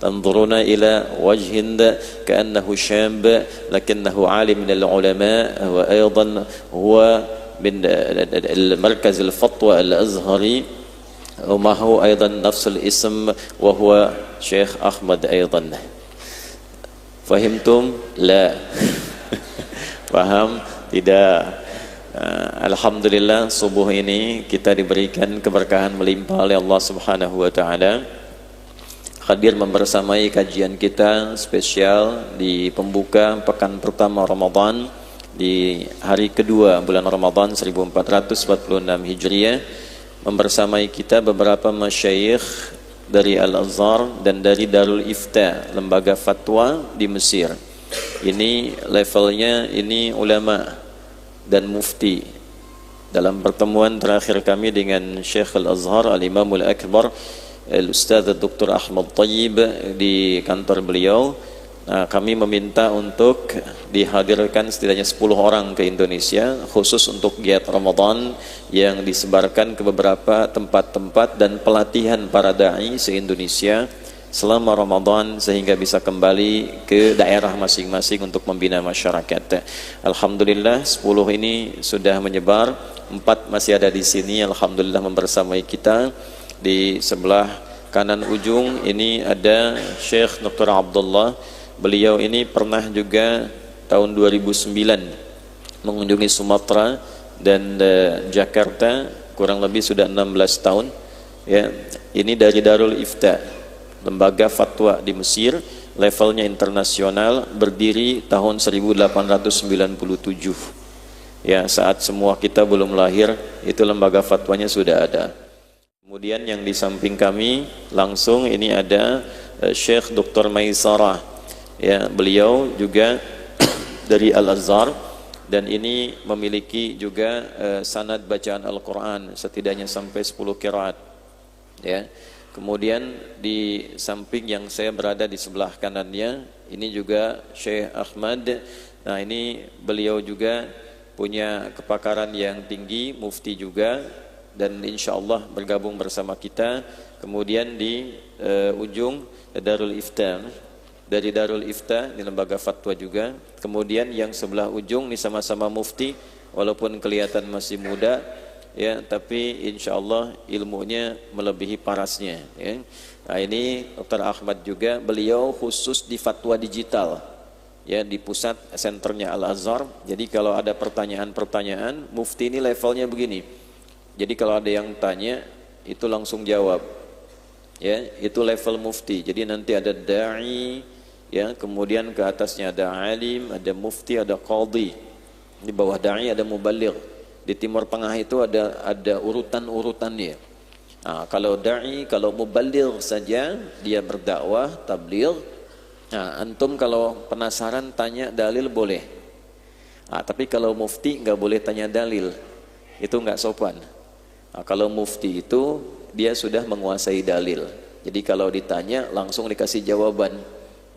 تنظرون إلى وجه كأنه شاب لكنه عالم من العلماء، وأيضا هو من المركز الفتوى الأزهري، ومعه أيضا نفس الاسم وهو شيخ أحمد أيضا. فهمتم؟ لا. Paham? Tidak. Alhamdulillah subuh ini kita diberikan keberkahan melimpah oleh Allah Subhanahu wa taala, hadir membersamai kajian kita spesial di pembuka pekan pertama Ramadan di hari kedua bulan Ramadan 1446 Hijriah, membersamai kita beberapa masyayikh dari Al-Azhar dan dari Darul Ifta, lembaga fatwa di Mesir. Ini levelnya ini ulama dan mufti. Dalam pertemuan terakhir kami dengan Syekh Al-Azhar Al-Imamul Akbar Al-Ustadz Dr. Ahmad Tayyib di kantor beliau, kami meminta untuk dihadirkan setidaknya 10 orang ke Indonesia khusus untuk giat Ramadan yang disebarkan ke beberapa tempat-tempat dan pelatihan para da'i se-Indonesia selama Ramadan sehingga bisa kembali ke daerah masing-masing untuk membina masyarakat. Alhamdulillah 10 ini sudah menyebar, 4 masih ada di sini alhamdulillah membersamai kita. Di sebelah kanan ujung ini ada Syekh Dr. Abdullah. Beliau ini pernah juga tahun 2009 mengunjungi Sumatera dan Jakarta, kurang lebih sudah 16 tahun ya. Ini dari Darul Ifta, lembaga fatwa di Mesir, levelnya internasional, berdiri tahun 1897 ya, saat semua kita belum lahir itu lembaga fatwanya sudah ada. Kemudian yang di samping kami langsung ini ada Syekh Dr. Maisarah ya, beliau juga dari Al-Azhar dan ini memiliki juga sanad bacaan Al-Quran setidaknya sampai 10 qiraat ya. Kemudian di samping yang saya berada di sebelah kanannya ini juga Syekh Ahmad. Nah ini beliau juga punya kepakaran yang tinggi, mufti juga, dan insya Allah bergabung bersama kita. Kemudian di ujung Darul Ifta, dari Darul Ifta, ini lembaga fatwa juga. Kemudian yang sebelah ujung ini sama-sama mufti, walaupun kelihatan masih muda ya, tapi insya Allah ilmunya melebihi parasnya ya. Nah ini Dr. Ahmad juga, beliau khusus di fatwa digital ya, di pusat senternya Al-Azhar. Jadi kalau ada pertanyaan-pertanyaan, mufti ini levelnya begini. Jadi kalau ada yang tanya itu langsung jawab ya, itu level mufti. Jadi nanti ada da'i ya, kemudian ke atasnya ada alim, ada mufti, ada qadhi, di bawah da'i ada mubaligh. Di Timur Tengah itu ada urutan-urutannya. Nah, kalau da'i, kalau mubaligh saja dia berdakwah tabligh. Nah, antum kalau penasaran tanya dalil boleh. Nah, tapi kalau mufti nggak boleh tanya dalil, itu nggak sopan. Nah, kalau mufti itu dia sudah menguasai dalil. Jadi kalau ditanya langsung dikasih jawaban,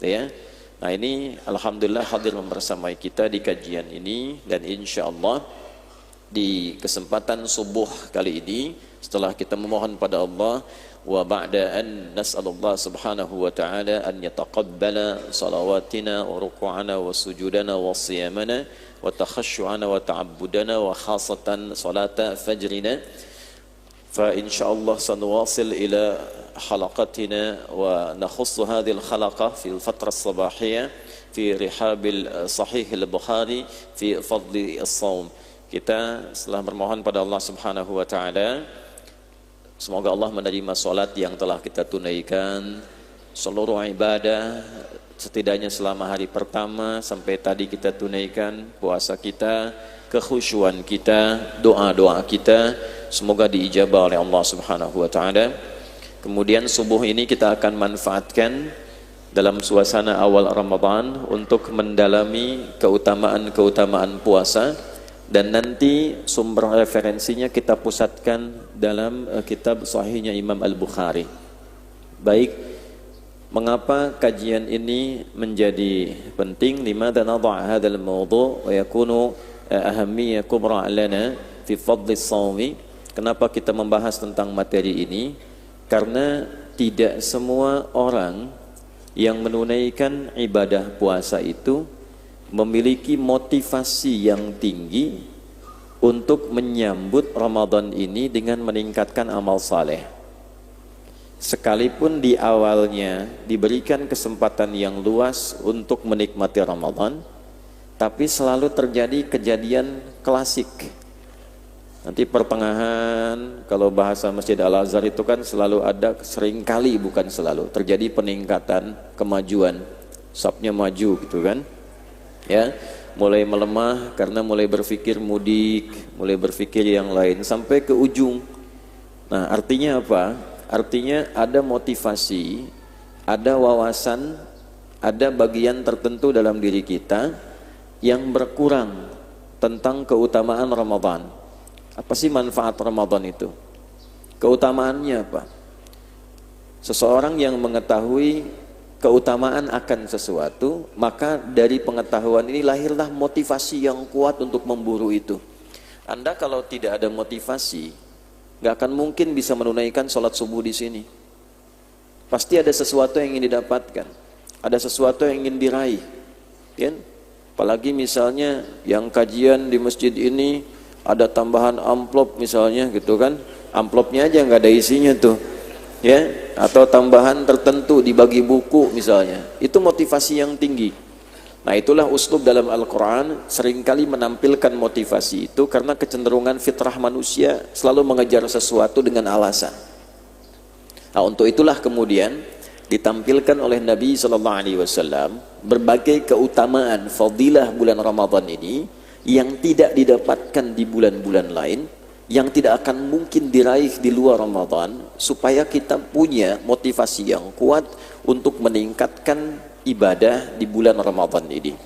ya. Nah ini alhamdulillah hadir membersamai kita di kajian ini, dan insya Allah di kesempatan subuh kali ini setelah kita memohon pada Allah wa ba'da an nas'alullah subhanahu wa ta'ala an yataqabbala salawatina wa ruku'ana wa sujudana wa siyamana wa takhashu'ana wa ta'abbudana wa khasatan salata fajrina. فإن شاء الله سنواصل إلى حلقتنا ونخص هذه الحلقة في الفترة الصباحية في رحاب صحيح البخاري في فضل الصوم. Kita setelah bermohon pada Allah Subhanahu wa taala, semoga Allah menerima salat yang telah kita tunaikan, seluruh ibadah setidaknya selama hari pertama sampai tadi kita tunaikan, puasa kita, kekhusyuan kita, doa-doa kita, semoga diijabah oleh Allah Subhanahu wa taala. Kemudian subuh ini kita akan manfaatkan dalam suasana awal Ramadan untuk mendalami keutamaan-keutamaan puasa, dan nanti sumber referensinya kita pusatkan dalam kitab sahihnya Imam Al-Bukhari. Baik, mengapa kajian ini menjadi penting? Limadha nadha' hadzal mawdu' wa yakunu ahammiyah kubra lana fi fadli shaumi. Kenapa kita membahas tentang materi ini? Karena tidak semua orang yang menunaikan ibadah puasa itu memiliki motivasi yang tinggi untuk menyambut Ramadan ini dengan meningkatkan amal saleh. Sekalipun di awalnya diberikan kesempatan yang luas untuk menikmati Ramadan, tapi selalu terjadi kejadian klasik. Nanti pertengahan, kalau bahasa Masjid Al-Azhar itu kan selalu ada, seringkali bukan selalu, terjadi peningkatan kemajuan, safnya maju gitu kan, ya, mulai melemah karena mulai berpikir mudik, mulai berpikir yang lain sampai ke ujung. Nah, artinya apa? Artinya ada motivasi, ada wawasan, ada bagian tertentu dalam diri kita yang berkurang tentang keutamaan Ramadan. Apa sih manfaat Ramadan itu? Keutamaannya apa? Seseorang yang mengetahui keutamaan akan sesuatu, maka dari pengetahuan ini lahirlah motivasi yang kuat untuk memburu itu. Anda kalau tidak ada motivasi, gak akan mungkin bisa menunaikan sholat subuh di sini. Pasti ada sesuatu yang ingin didapatkan, ada sesuatu yang ingin diraih, kan? Apalagi misalnya yang kajian di masjid ini ada tambahan amplop misalnya gitu kan, amplopnya aja nggak ada isinya tuh, ya, atau tambahan tertentu dibagi buku misalnya, itu motivasi yang tinggi. Nah, itulah uslub dalam Al-Quran seringkali menampilkan motivasi itu karena kecenderungan fitrah manusia selalu mengejar sesuatu dengan alasan. Nah, untuk itulah kemudian ditampilkan oleh Nabi SAW berbagai keutamaan fadilah bulan Ramadan ini yang tidak didapatkan di bulan-bulan lain, yang tidak akan mungkin diraih di luar Ramadan, supaya kita punya motivasi yang kuat untuk meningkatkan ibadah di bulan Ramadan ini.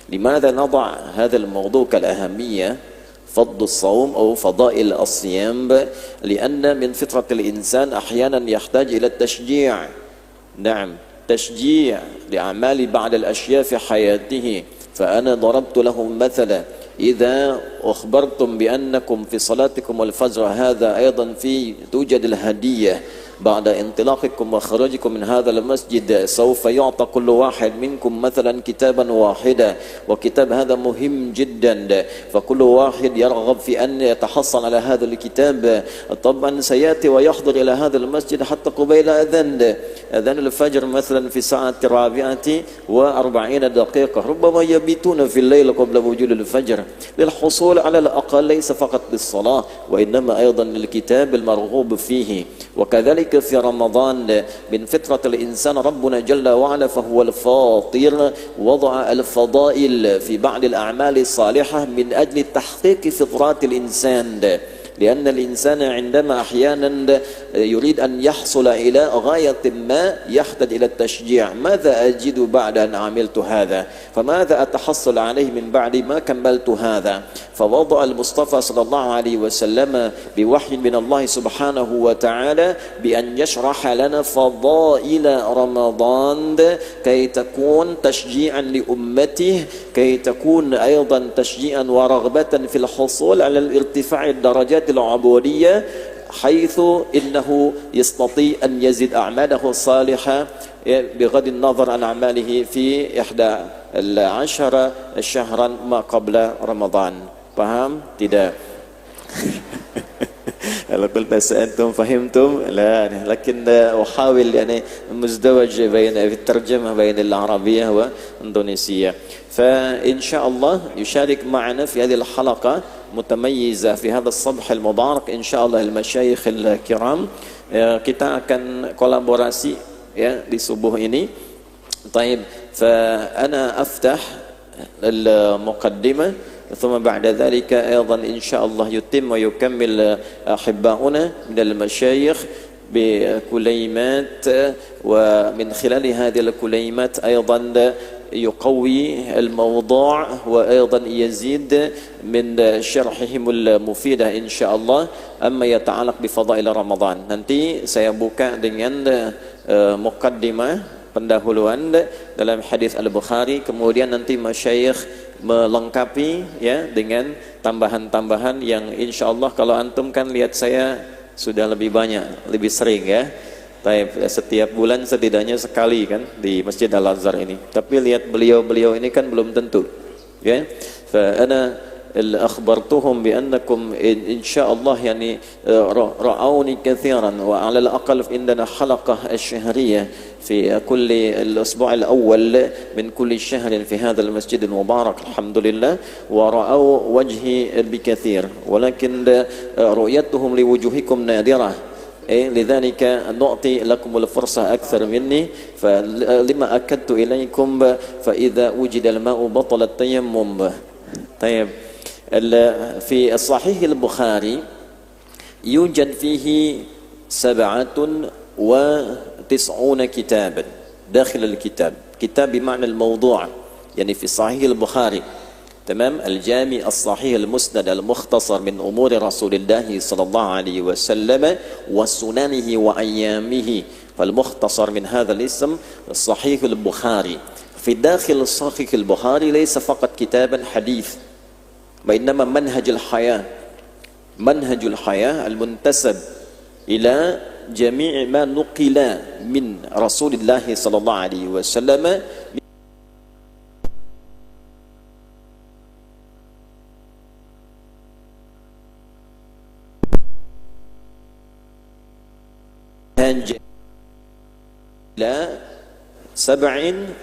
Limadha nada' hadha al-mawdu' kal-ahamiyah fadl as-sawm atau fadail as-siyam, lianna min fitratil insan ahyanan yahtaj ila at-tashji'. نعم تشجيع لأعمال بعض الأشياء في حياته. فأنا ضربت لهم مثلا إذا أخبرتم بأنكم في صلاتكم الفجر هذا أيضا في توجد الهدية بعد انطلاقكم وخروجكم من هذا المسجد، سوف يعطى كل واحد منكم مثلا كتابا واحدا، وكتاب هذا مهم جدا، فكل واحد يرغب في أن يتحصل على هذا الكتاب. طبعا سيأتي ويحضر إلى هذا المسجد حتى قبيل أذان الفجر مثلا في الساعة 4:40 دقيقة، ربما يبيتون في الليل قبل وجود الفجر للحصول على الأقل ليس فقط للصلاة وإنما أيضا للكتاب المرغوب فيه. وكذلك في رمضان من فطرة الإنسان ربنا جل وعلا فهو الفاطر وضع الفضائل في بعض الأعمال الصالحة من أجل تحقيق فطرات الإنسان، لأن الإنسان عندما أحيانا يريد أن يحصل إلى غاية ما يحتاج إلى التشجيع. ماذا أجد بعد أن عملت هذا؟ فماذا أتحصل عليه من بعد ما كملت هذا؟ فوضع المصطفى صلى الله عليه وسلم بوحي من الله سبحانه وتعالى بأن يشرح لنا فضائل رمضان كي تكون تشجيعا لأمته، كي تكون أيضا تشجيعا ورغبة في الحصول على الارتفاع الدرجات العبودية، حيث إنه يستطيع أن يزيد أعماله الصالحة بغض النظر عن أعماله في 11 شهرا ما قبل رمضان. Paham? Tidak? لو قلت أنتم فهمتم لا، لكن أحاول يعني مزدوج بين في الترجمة بين العربية والإندونيسية. فإن شاء الله يشارك معنا في هذه الحلقة متميزة في هذا الصبح المبارك إن شاء الله المشايخ الكرام. Kita akan kolaborasi ya di subuh ini. طيب فأنا أفتح المقدمة ثم بعد ذلك أيضا إن شاء الله يتم ويكمل أحباؤنا من المشايخ بكليمات، ومن خلال هذه الكليمات أيضا يقوي الموضوع وأيضا يزيد من شرحهم المفيدة إن شاء الله. أما يتعلق بفضائل رمضان, nanti saya buka dengan muqaddimah, pendahuluan dalam hadis Al-Bukhari, kemudian nanti masyayikh melengkapi ya dengan tambahan-tambahan yang insya Allah kalau antum kan lihat saya sudah lebih banyak, lebih sering ya. Setiap bulan setidaknya sekali kan di Masjid Al-Azhar ini. Tapi lihat beliau-beliau ini kan belum tentu. Ya. Ana akhbartuhum bi annakum insyaallah yani ra'awni katsiran wa 'ala al-aqall indana halaqah asy-syahriyah في كل الأسبوع الأول من كل شهر في هذا المسجد المبارك الحمد لله ورأوا وجهي بكثير ولكن رؤيتهم لوجوهكم نادرة لذلك نعطي لكم الفرصة أكثر مني فلما أكدت إليكم فإذا وجد الماء بطل التيمم. طيب في الصحيح البخاري يوجد فيه 97 كتابا داخل الكتاب كتاب بمعنى الموضوع يعني في صحيح البخاري تمام الجامع الصحيح المسند المختصر من أمور رسول الله صلى الله عليه وسلم وسننه وأيامه فالمختصر من هذا الاسم صحيح البخاري. في داخل صحيح البخاري ليس فقط كتابا حديث وإنما منهج الحياة المنتسب إلى جميع ما نقل من رسول الله صلى الله عليه وسلم إلى 97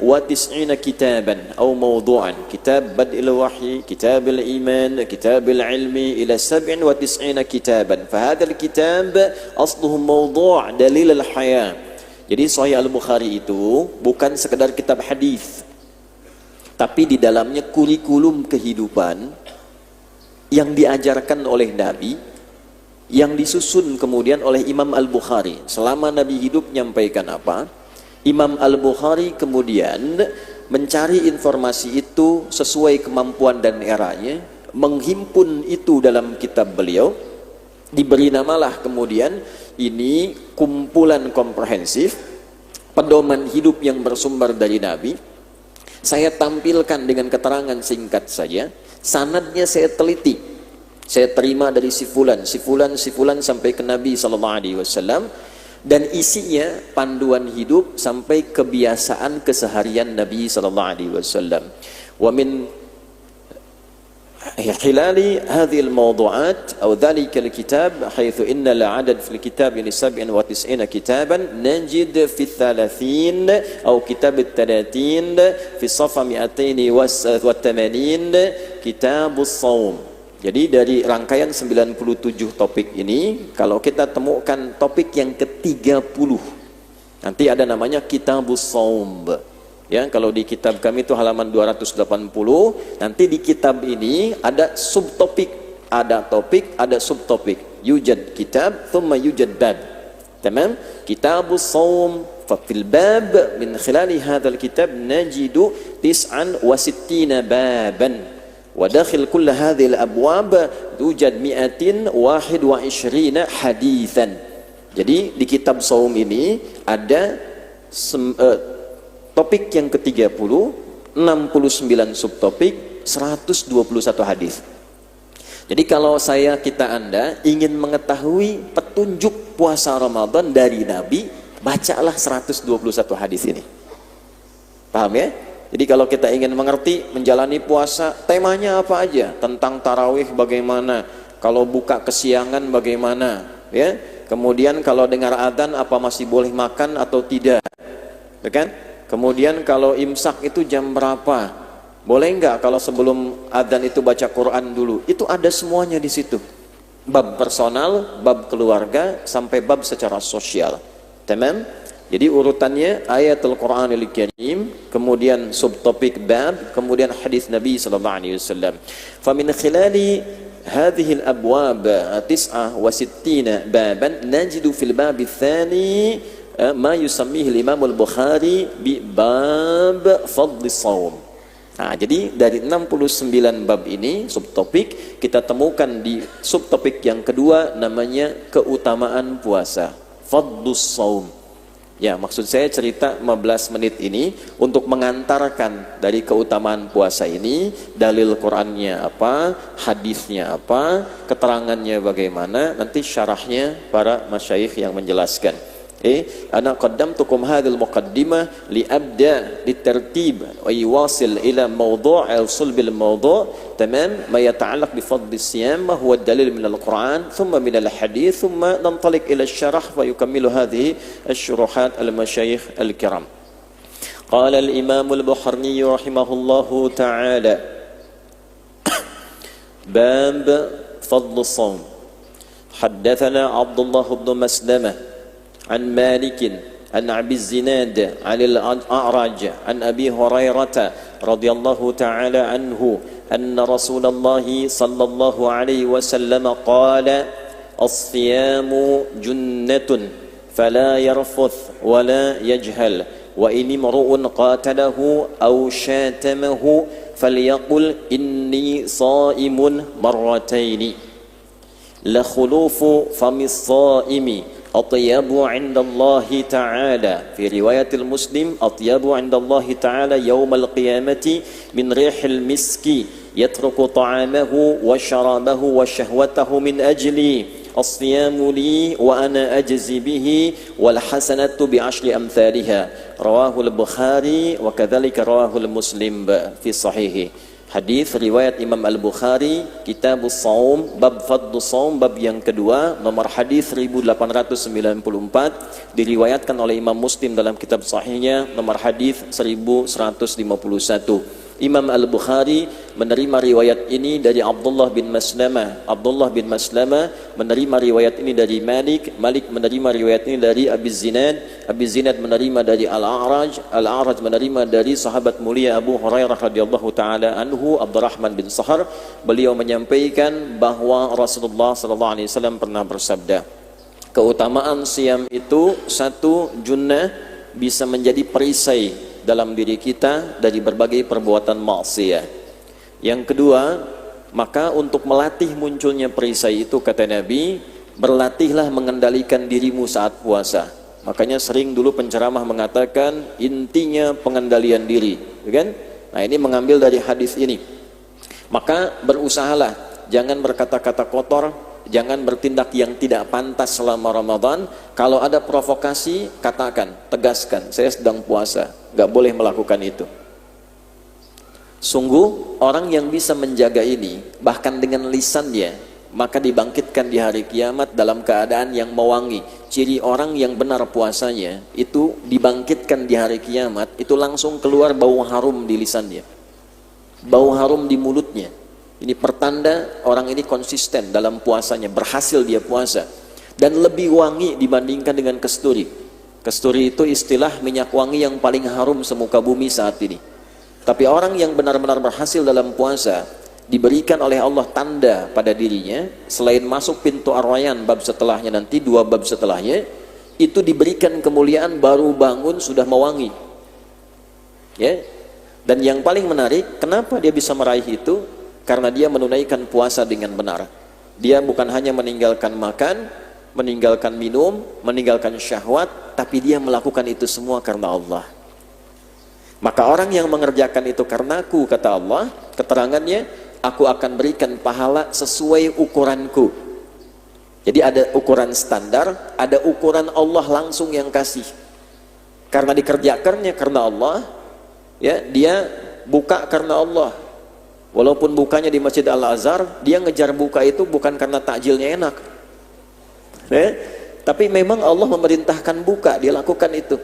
كتابا أو موضوعا كتاب بدء الوحي كتاب الإيمان كتاب العلم إلى 97 كتابا فهذا الكتاب أصله موضوع دليل الحياة. Jadi Sahih Al-Bukhari itu bukan sekedar kitab hadis, tapi di dalamnya kurikulum kehidupan yang diajarkan oleh Nabi, yang disusun kemudian oleh Imam Al-Bukhari. Selama Nabi hidup nyampaikan apa, Imam Al-Bukhari kemudian mencari informasi itu sesuai kemampuan dan eranya, menghimpun itu dalam kitab beliau, diberi namalah kemudian ini kumpulan komprehensif, pedoman hidup yang bersumber dari Nabi. Saya tampilkan dengan keterangan singkat saja, sanadnya saya teliti, saya terima dari si fulan sampai ke Nabi SAW. Dan isinya panduan hidup sampai kebiasaan keseharian Nabi sallallahu alaihi wasallam. Wa min khilali hadhihi al-mawdu'at aw dhalika al-kitab haythu inna al-'adad fi al-kitab 97 kitaban najid fi 30 aw kitab al-30 fi safa 280 kitab as-shaum. Jadi dari rangkaian 97 topik ini, kalau kita temukan topik yang ke-30, nanti ada namanya Kitabus Shaum. Ya, kalau di kitab kami itu halaman 280, nanti di kitab ini ada subtopik, ada topik, ada subtopik. Yujad kitab, thumma yujad bab. Tamam? Kitabus Shaum, fa fil bab min khilali hadzal kitab najidu 69 baban. وداخل كل هذه الأبواب توجد 121 حديثا. Jadi di kitab Shaum ini ada topik yang ke-30, 69 subtopik, 121 hadis. Jadi kalau Anda ingin mengetahui petunjuk puasa Ramadan dari Nabi, bacalah 121 hadis ini. Paham ya? Jadi kalau kita ingin mengerti menjalani puasa, temanya apa aja? Tentang tarawih bagaimana? Kalau buka kesiangan bagaimana? Ya. Kemudian kalau dengar adzan apa masih boleh makan atau tidak? Ya kan? Kemudian kalau imsak itu jam berapa? Boleh enggak kalau sebelum adzan itu baca Quran dulu? Itu ada semuanya di situ. Bab personal, bab keluarga, sampai bab secara sosial. Tamam? Jadi urutannya ayatul Qur'anil Karim, kemudian subtopik bab, kemudian hadis Nabi sallallahu alaihi wasallam. Fa min khilali hadhihi al-abwab 69 baban najidu fil bab ats-tsani ma yusammihi al-Imam al-Bukhari bi bab fadl shaum. Nah, jadi dari 69 bab ini subtopik kita temukan di subtopik yang kedua namanya keutamaan puasa, fadlus shaum. Ya, maksud saya cerita 15 menit ini untuk mengantarkan dari keutamaan puasa ini, dalil Qur'annya apa, hadisnya apa, keterangannya bagaimana, nanti syarahnya para masyayikh yang menjelaskan. أنا قدمتكم هذه المقدمة لأبدأ للترتيب ويواصل إلى موضوع أو صلب الموضوع تمام ما يتعلق بفضل الصيام ما هو الدليل من القرآن ثم من الحديث ثم ننطلق إلى الشرح ويكمل هذه الشروحات المشايخ الكرام. قال الإمام البخاري رحمه الله تعالى باب فضل الصوم. حدثنا عبد الله بن مسلمة عن مالك عن أبي الزناد عن الأعرج عن أبي هريرة رضي الله تعالى عنه أن رسول الله صلى الله عليه وسلم قال الصيام جنة فلا يرفث ولا يجهل وإن امرؤ قاتله أو شاتمه فليقل إني صائم مرتين لخلوف فم الصائم أطيب عند الله تعالى في رواية المسلم أطيب عند الله تعالى يوم القيامة من ريح المسك يترك طعامه وشرابه وشهوته من أجلي الصيام لي وأنا أجزي به والحسنة بعشر أمثالها رواه البخاري وكذلك رواه المسلم في صحيحه. Hadis riwayat Imam Al-Bukhari, Kitabus Shaum, bab Fadlus Shaum, bab yang kedua, nomor hadis 1894, diriwayatkan oleh Imam Muslim dalam kitab sahihnya, nomor hadis 1151. Imam Al-Bukhari menerima riwayat ini dari Abdullah bin Maslamah. Abdullah bin Maslamah menerima riwayat ini dari Malik. Malik menerima riwayat ini dari Abi Zinad. Abi Zinad menerima dari Al-A'raj. Al-A'raj menerima dari sahabat mulia Abu Hurairah radhiyallahu taala anhu, Abdurrahman bin Sahar. Beliau menyampaikan bahwa Rasulullah sallallahu alaihi wasallam pernah bersabda, keutamaan siam itu satu, junnah, bisa menjadi perisai dalam diri kita dari berbagai perbuatan maksiat. Yang kedua, maka untuk melatih munculnya perisai itu, kata Nabi, berlatihlah mengendalikan dirimu saat puasa. Makanya sering dulu penceramah mengatakan intinya pengendalian diri, kan? Nah, ini mengambil dari hadis ini. Maka berusahalah jangan berkata-kata kotor, jangan bertindak yang tidak pantas selama Ramadan. Kalau ada provokasi, katakan, tegaskan, saya sedang puasa, gak boleh melakukan itu. Sungguh orang yang bisa menjaga ini, bahkan dengan lisannya, maka dibangkitkan di hari kiamat dalam keadaan yang mewangi. Ciri orang yang benar puasanya itu dibangkitkan di hari kiamat, itu langsung keluar bau harum di lisannya, bau harum di mulutnya. Ini pertanda orang ini konsisten dalam puasanya, berhasil dia puasa, dan lebih wangi dibandingkan dengan kasturi. Kasturi itu istilah minyak wangi yang paling harum semuka bumi saat ini. Tapi orang yang benar-benar berhasil dalam puasa, diberikan oleh Allah tanda pada dirinya, selain masuk pintu Ar-Rayyan bab setelahnya nanti, 2 bab setelahnya, itu diberikan kemuliaan baru bangun sudah mewangi. Ya. Dan yang paling menarik, kenapa dia bisa meraih itu? Karena dia menunaikan puasa dengan benar. Dia bukan hanya meninggalkan makan, meninggalkan minum, meninggalkan syahwat, tapi dia melakukan itu semua karena Allah. Maka orang yang mengerjakan itu karenaku, kata Allah, keterangannya, aku akan berikan pahala sesuai ukuranku. Jadi ada ukuran standar, ada ukuran Allah langsung yang kasih. Karena dikerjakannya karena Allah, ya, dia buka karena Allah. Walaupun bukanya di Masjid Al-Azhar, dia ngejar buka itu bukan karena takjilnya enak, tapi memang Allah memerintahkan buka, dia lakukan itu.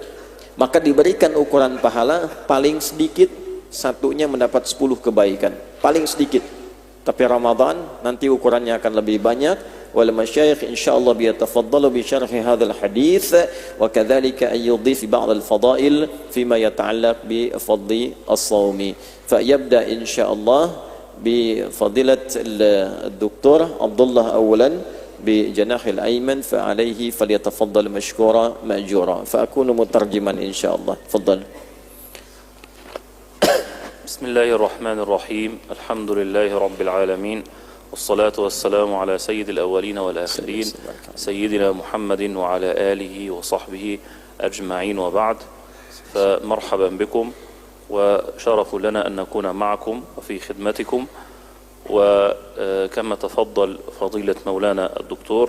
Maka diberikan ukuran pahala, paling sedikit satunya mendapat 10 kebaikan, paling sedikit. Tapi Ramadan nanti ukurannya akan lebih banyak. Wal masyayikh insyaallah biyatafaddalu bi syarhi hadzal hadits wa kadzalika ay yudhif ba'd al fadail fima yata'allaq bi fadli as-shaumi. Fa yabda insyaallah bi fadilat al-doktor Abdullah awalan bi janah al-ayman fa alayhi falyatafaddal mashkura ma'jura fa akunu mutarjiman insyaallah. Tafadhal. Bismillahirrahmanirrahim. Alhamdulillahi rabbil alamin. والصلاة والسلام على سيد الأولين والآخرين سيدنا محمد وعلى آله وصحبه أجمعين وبعد. فمرحبا بكم وشرف لنا أن نكون معكم وفي خدمتكم. وكما تفضل فضيلة مولانا الدكتور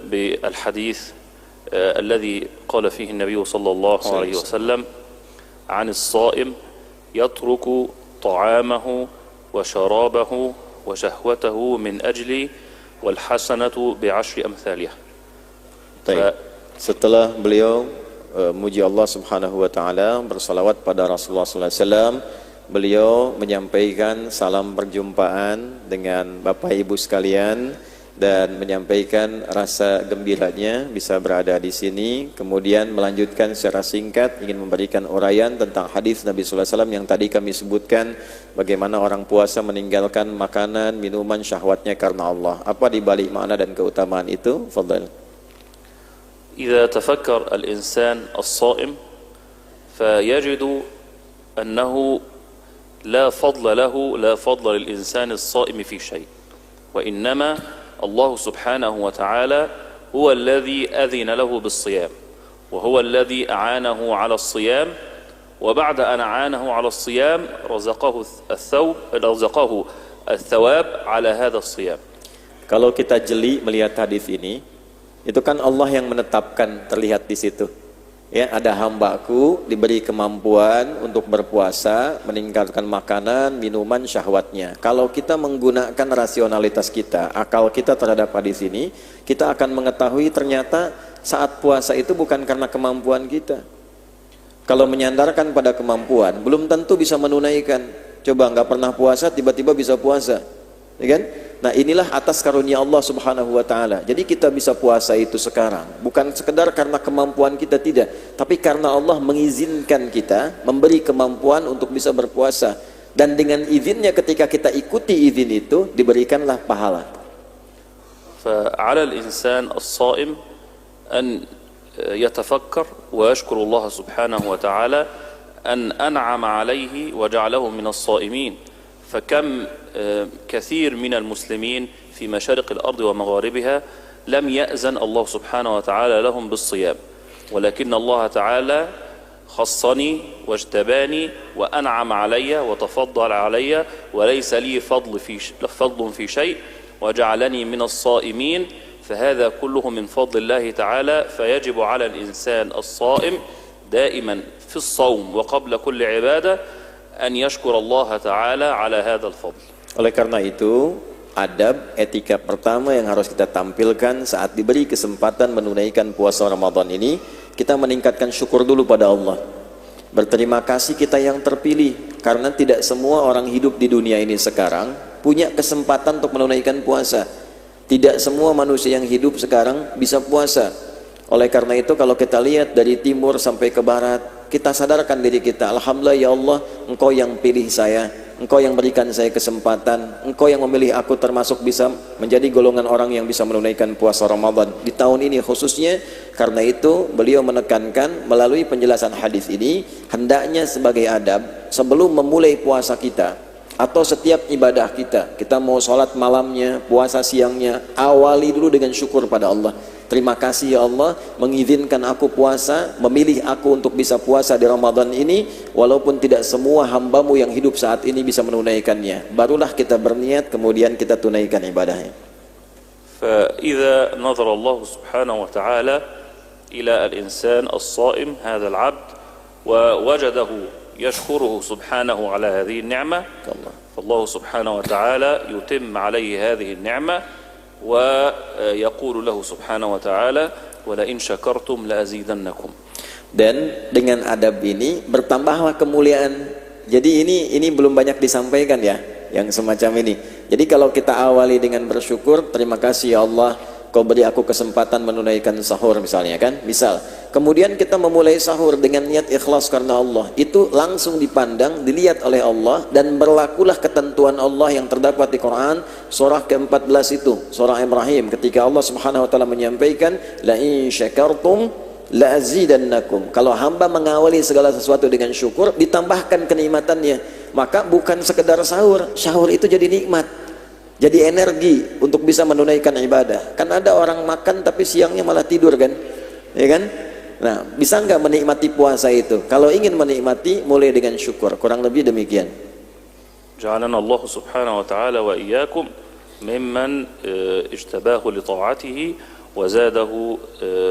بالحديث الذي قال فيه النبي صلى الله عليه وسلم عن الصائم يترك طعامه وشرابه وشهوته من أجلي والحسنة بعشر أمثالها. Setelah beliau muji Allah Subhanahu wa taala, bersalawat pada Rasulullah sallallahu alaihi wasallam, beliau menyampaikan salam perjumpaan dengan Bapak Ibu sekalian dan menyampaikan rasa gembiranya bisa berada di sini. Kemudian melanjutkan secara singkat ingin memberikan uraian tentang hadis Nabi sallallahu alaihi wasallam yang tadi kami sebutkan, bagaimana orang puasa meninggalkan makanan, minuman, syahwatnya karena Allah. Apa di balik makna dan keutamaan itu? Fadhil. إذا تفكر الإنسان الصائم فيجد أنه لا فضل للإنسان الصائم في شيء، وإنما الله سبحانه وتعالى هو الذي أذن له بالصيام، وهو الذي أعانه على الصيام، وبعد أن أعانه على الصيام رزقه الثواب على هذا الصيام. Kalau kita jeli melihat hadis ini, itu kan Allah yang menetapkan, terlihat di situ. Ya, ada hambaku diberi kemampuan untuk berpuasa, meningkatkan makanan, minuman, syahwatnya. Kalau kita menggunakan rasionalitas kita, akal kita terhadap hadis ini, kita akan mengetahui ternyata saat puasa itu bukan karena kemampuan kita. Kalau menyandarkan pada kemampuan, belum tentu bisa menunaikan. Coba nggak pernah puasa, tiba-tiba bisa puasa, ya kan? Nah, inilah atas karunia Allah Subhanahu wa taala. Jadi kita bisa puasa itu sekarang bukan sekedar karena kemampuan kita, tidak, tapi karena Allah mengizinkan kita, memberi kemampuan untuk bisa berpuasa, dan dengan izinnya ketika kita ikuti izin itu diberikanlah pahala. فعلى الإنسان الصائم أن يتفكر ويشكر الله سبحانه وتعالى أن أنعم عليه وجعله من الصائمين. فكم كثير من المسلمين في مشارق الأرض ومغاربها لم يأذن الله سبحانه وتعالى لهم بالصيام، ولكن الله تعالى خصني واجتباني وأنعم علي وتفضل علي وليس لي فضل في شيء وجعلني من الصائمين، فهذا كله من فضل الله تعالى. فيجب على الإنسان الصائم دائما في الصوم وقبل كل عبادة أن يشكر الله تعالى على هذا الفضل. Oleh karena itu, adab, etika pertama yang harus kita tampilkan saat diberi kesempatan menunaikan puasa Ramadan ini, kita meningkatkan syukur dulu pada Allah. Berterima kasih kita yang terpilih, karena tidak semua orang hidup di dunia ini sekarang punya kesempatan untuk menunaikan puasa. Tidak semua manusia yang hidup sekarang bisa puasa. Oleh karena itu, kalau kita lihat dari timur sampai ke barat, kita sadarkan diri kita, alhamdulillah ya Allah, Engkau yang pilih saya, Engkau yang berikan saya kesempatan, Engkau yang memilih aku termasuk bisa menjadi golongan orang yang bisa menunaikan puasa Ramadan di tahun ini khususnya. Karena itu beliau menekankan melalui penjelasan hadis ini, hendaknya sebagai adab sebelum memulai puasa kita atau setiap ibadah kita mau sholat malamnya, puasa siangnya, awali dulu dengan syukur pada Allah. Terima kasih ya Allah, mengizinkan aku puasa, memilih aku untuk bisa puasa di Ramadan ini, walaupun tidak semua hambamu yang hidup saat ini bisa menunaikannya. Barulah kita berniat, kemudian kita tunaikan ibadahnya. فإذا نظر الله سبحانه وتعالى إلى الإنسان الصائم هذا العبد ووجده يشكره سبحانه على هذه النعمة، فالله سبحانه وتعالى يتم عليه هذه النعمة ويقول له سبحانه وتعالى ولئن شكرتم لأزيدنكم. Dan dengan adab ini bertambahlah kemuliaan. Jadi ini belum banyak disampaikan ya, yang semacam ini. Jadi kalau kita awali dengan bersyukur, terima kasih ya Allah, Kau beri aku kesempatan menunaikan sahur misalnya kan, misal. Kemudian kita memulai sahur dengan niat ikhlas karena Allah. Itu langsung dipandang, dilihat oleh Allah, dan berlakulah ketentuan Allah yang terdapat di Quran surah ke-14 itu, surah Ibrahim, ketika Allah Subhanahu wa taala menyampaikan la in syakartum la azidannakum. Kalau hamba mengawali segala sesuatu dengan syukur, ditambahkan kenikmatannya. Maka bukan sekedar sahur, sahur itu jadi nikmat, jadi energi untuk bisa menunaikan ibadah. Kan ada orang makan tapi siangnya malah tidur kan, ya kan? Nah, bisa nggak menikmati puasa itu? Kalau ingin menikmati, mulai dengan syukur. Kurang lebih demikian. Ja'alana Allah subhanahu wa ta'ala wa iyyakum mimman ijtabahu li ta'atihi وزاده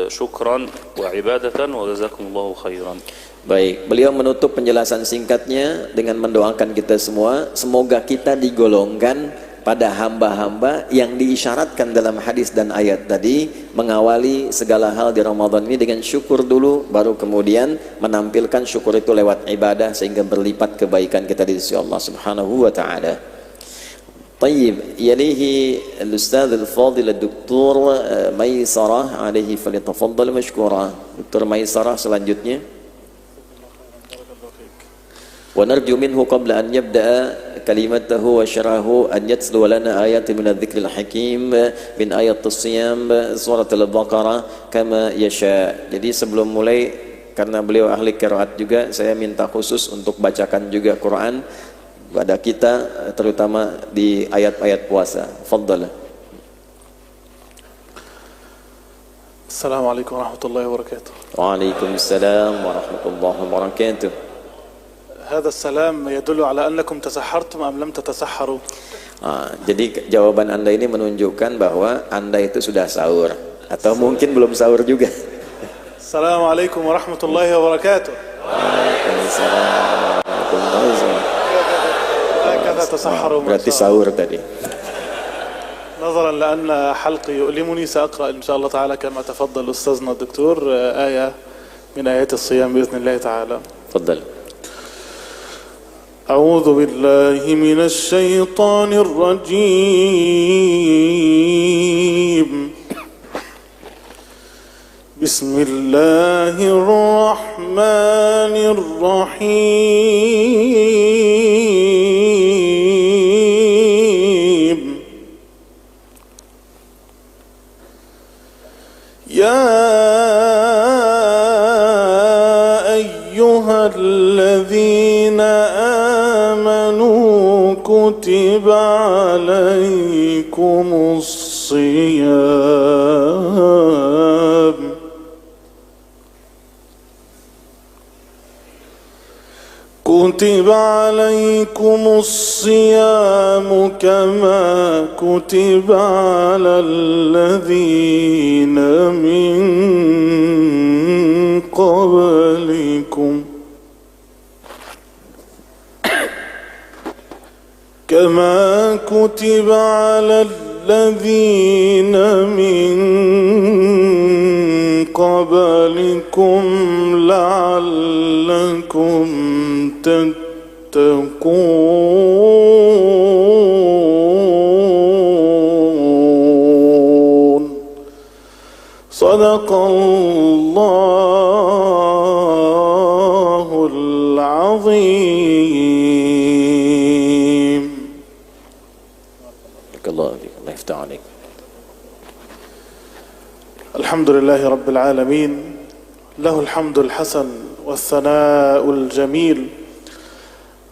شكرا وعبادة وجزاكم الله خيرا. Baik, beliau menutup penjelasan singkatnya dengan mendoakan kita semua, semoga kita digolongkan pada hamba-hamba yang diisyaratkan dalam hadis dan ayat tadi, mengawali segala hal di Ramadan ini dengan syukur dulu, baru kemudian menampilkan syukur itu lewat ibadah sehingga berlipat kebaikan kita di sisi Allah Subhanahu wa taala. Tayyib, yalihi al-ustaz al-fadil ad-doktor Maisarah, alaihi falyatafaddal mashkura. Dr. Maisarah selanjutnya. ونرجو منه قبل أن يبدأ كلمته وشرحه أن يتلو لنا آيات من الذكر الحكيم من آيات الصيام سورة البقرة كما يشاء. Jadi sebelum mulai, karena beliau ahli qiraat juga, saya minta khusus untuk bacakan juga Quran pada kita, terutama di ayat-ayat puasa. Fadhal. Assalamualaikum warahmatullahi wabarakatuh. Waalaikumsalam warahmatullahi wabarakatuh. هذا السلام يدل على أنكم تسحرتم أم لم تتسحروا. Jadi jawaban Anda ini menunjukkan bahwa Anda itu sudah sahur atau mungkin belum sahur juga. Assalamualaikum warahmatullahi wabarakatuh. Waalaikumsalam warahmatullahi wabarakatuh. Berarti sahur tadi. نظرا لأن حلقي يؤلمني سأقرأ إن شاء الله تعالى كما تفضل أستاذنا الدكتور آية من آيات الصيام بإذن الله تعالى. تفضل. أعوذ بالله من الشيطان الرجيم. بسم الله الرحمن الرحيم. يا أيها الذين كتب عليكم الصيام كتب عليكم الصيام كما كتب على الذين من قبلكم كما كتب على الذين من قبلكم لعلكم تتقون. صدق الله العظيم. الله يفتح عليك. الحمد لله رب العالمين، له الحمد الحسن والثناء الجميل.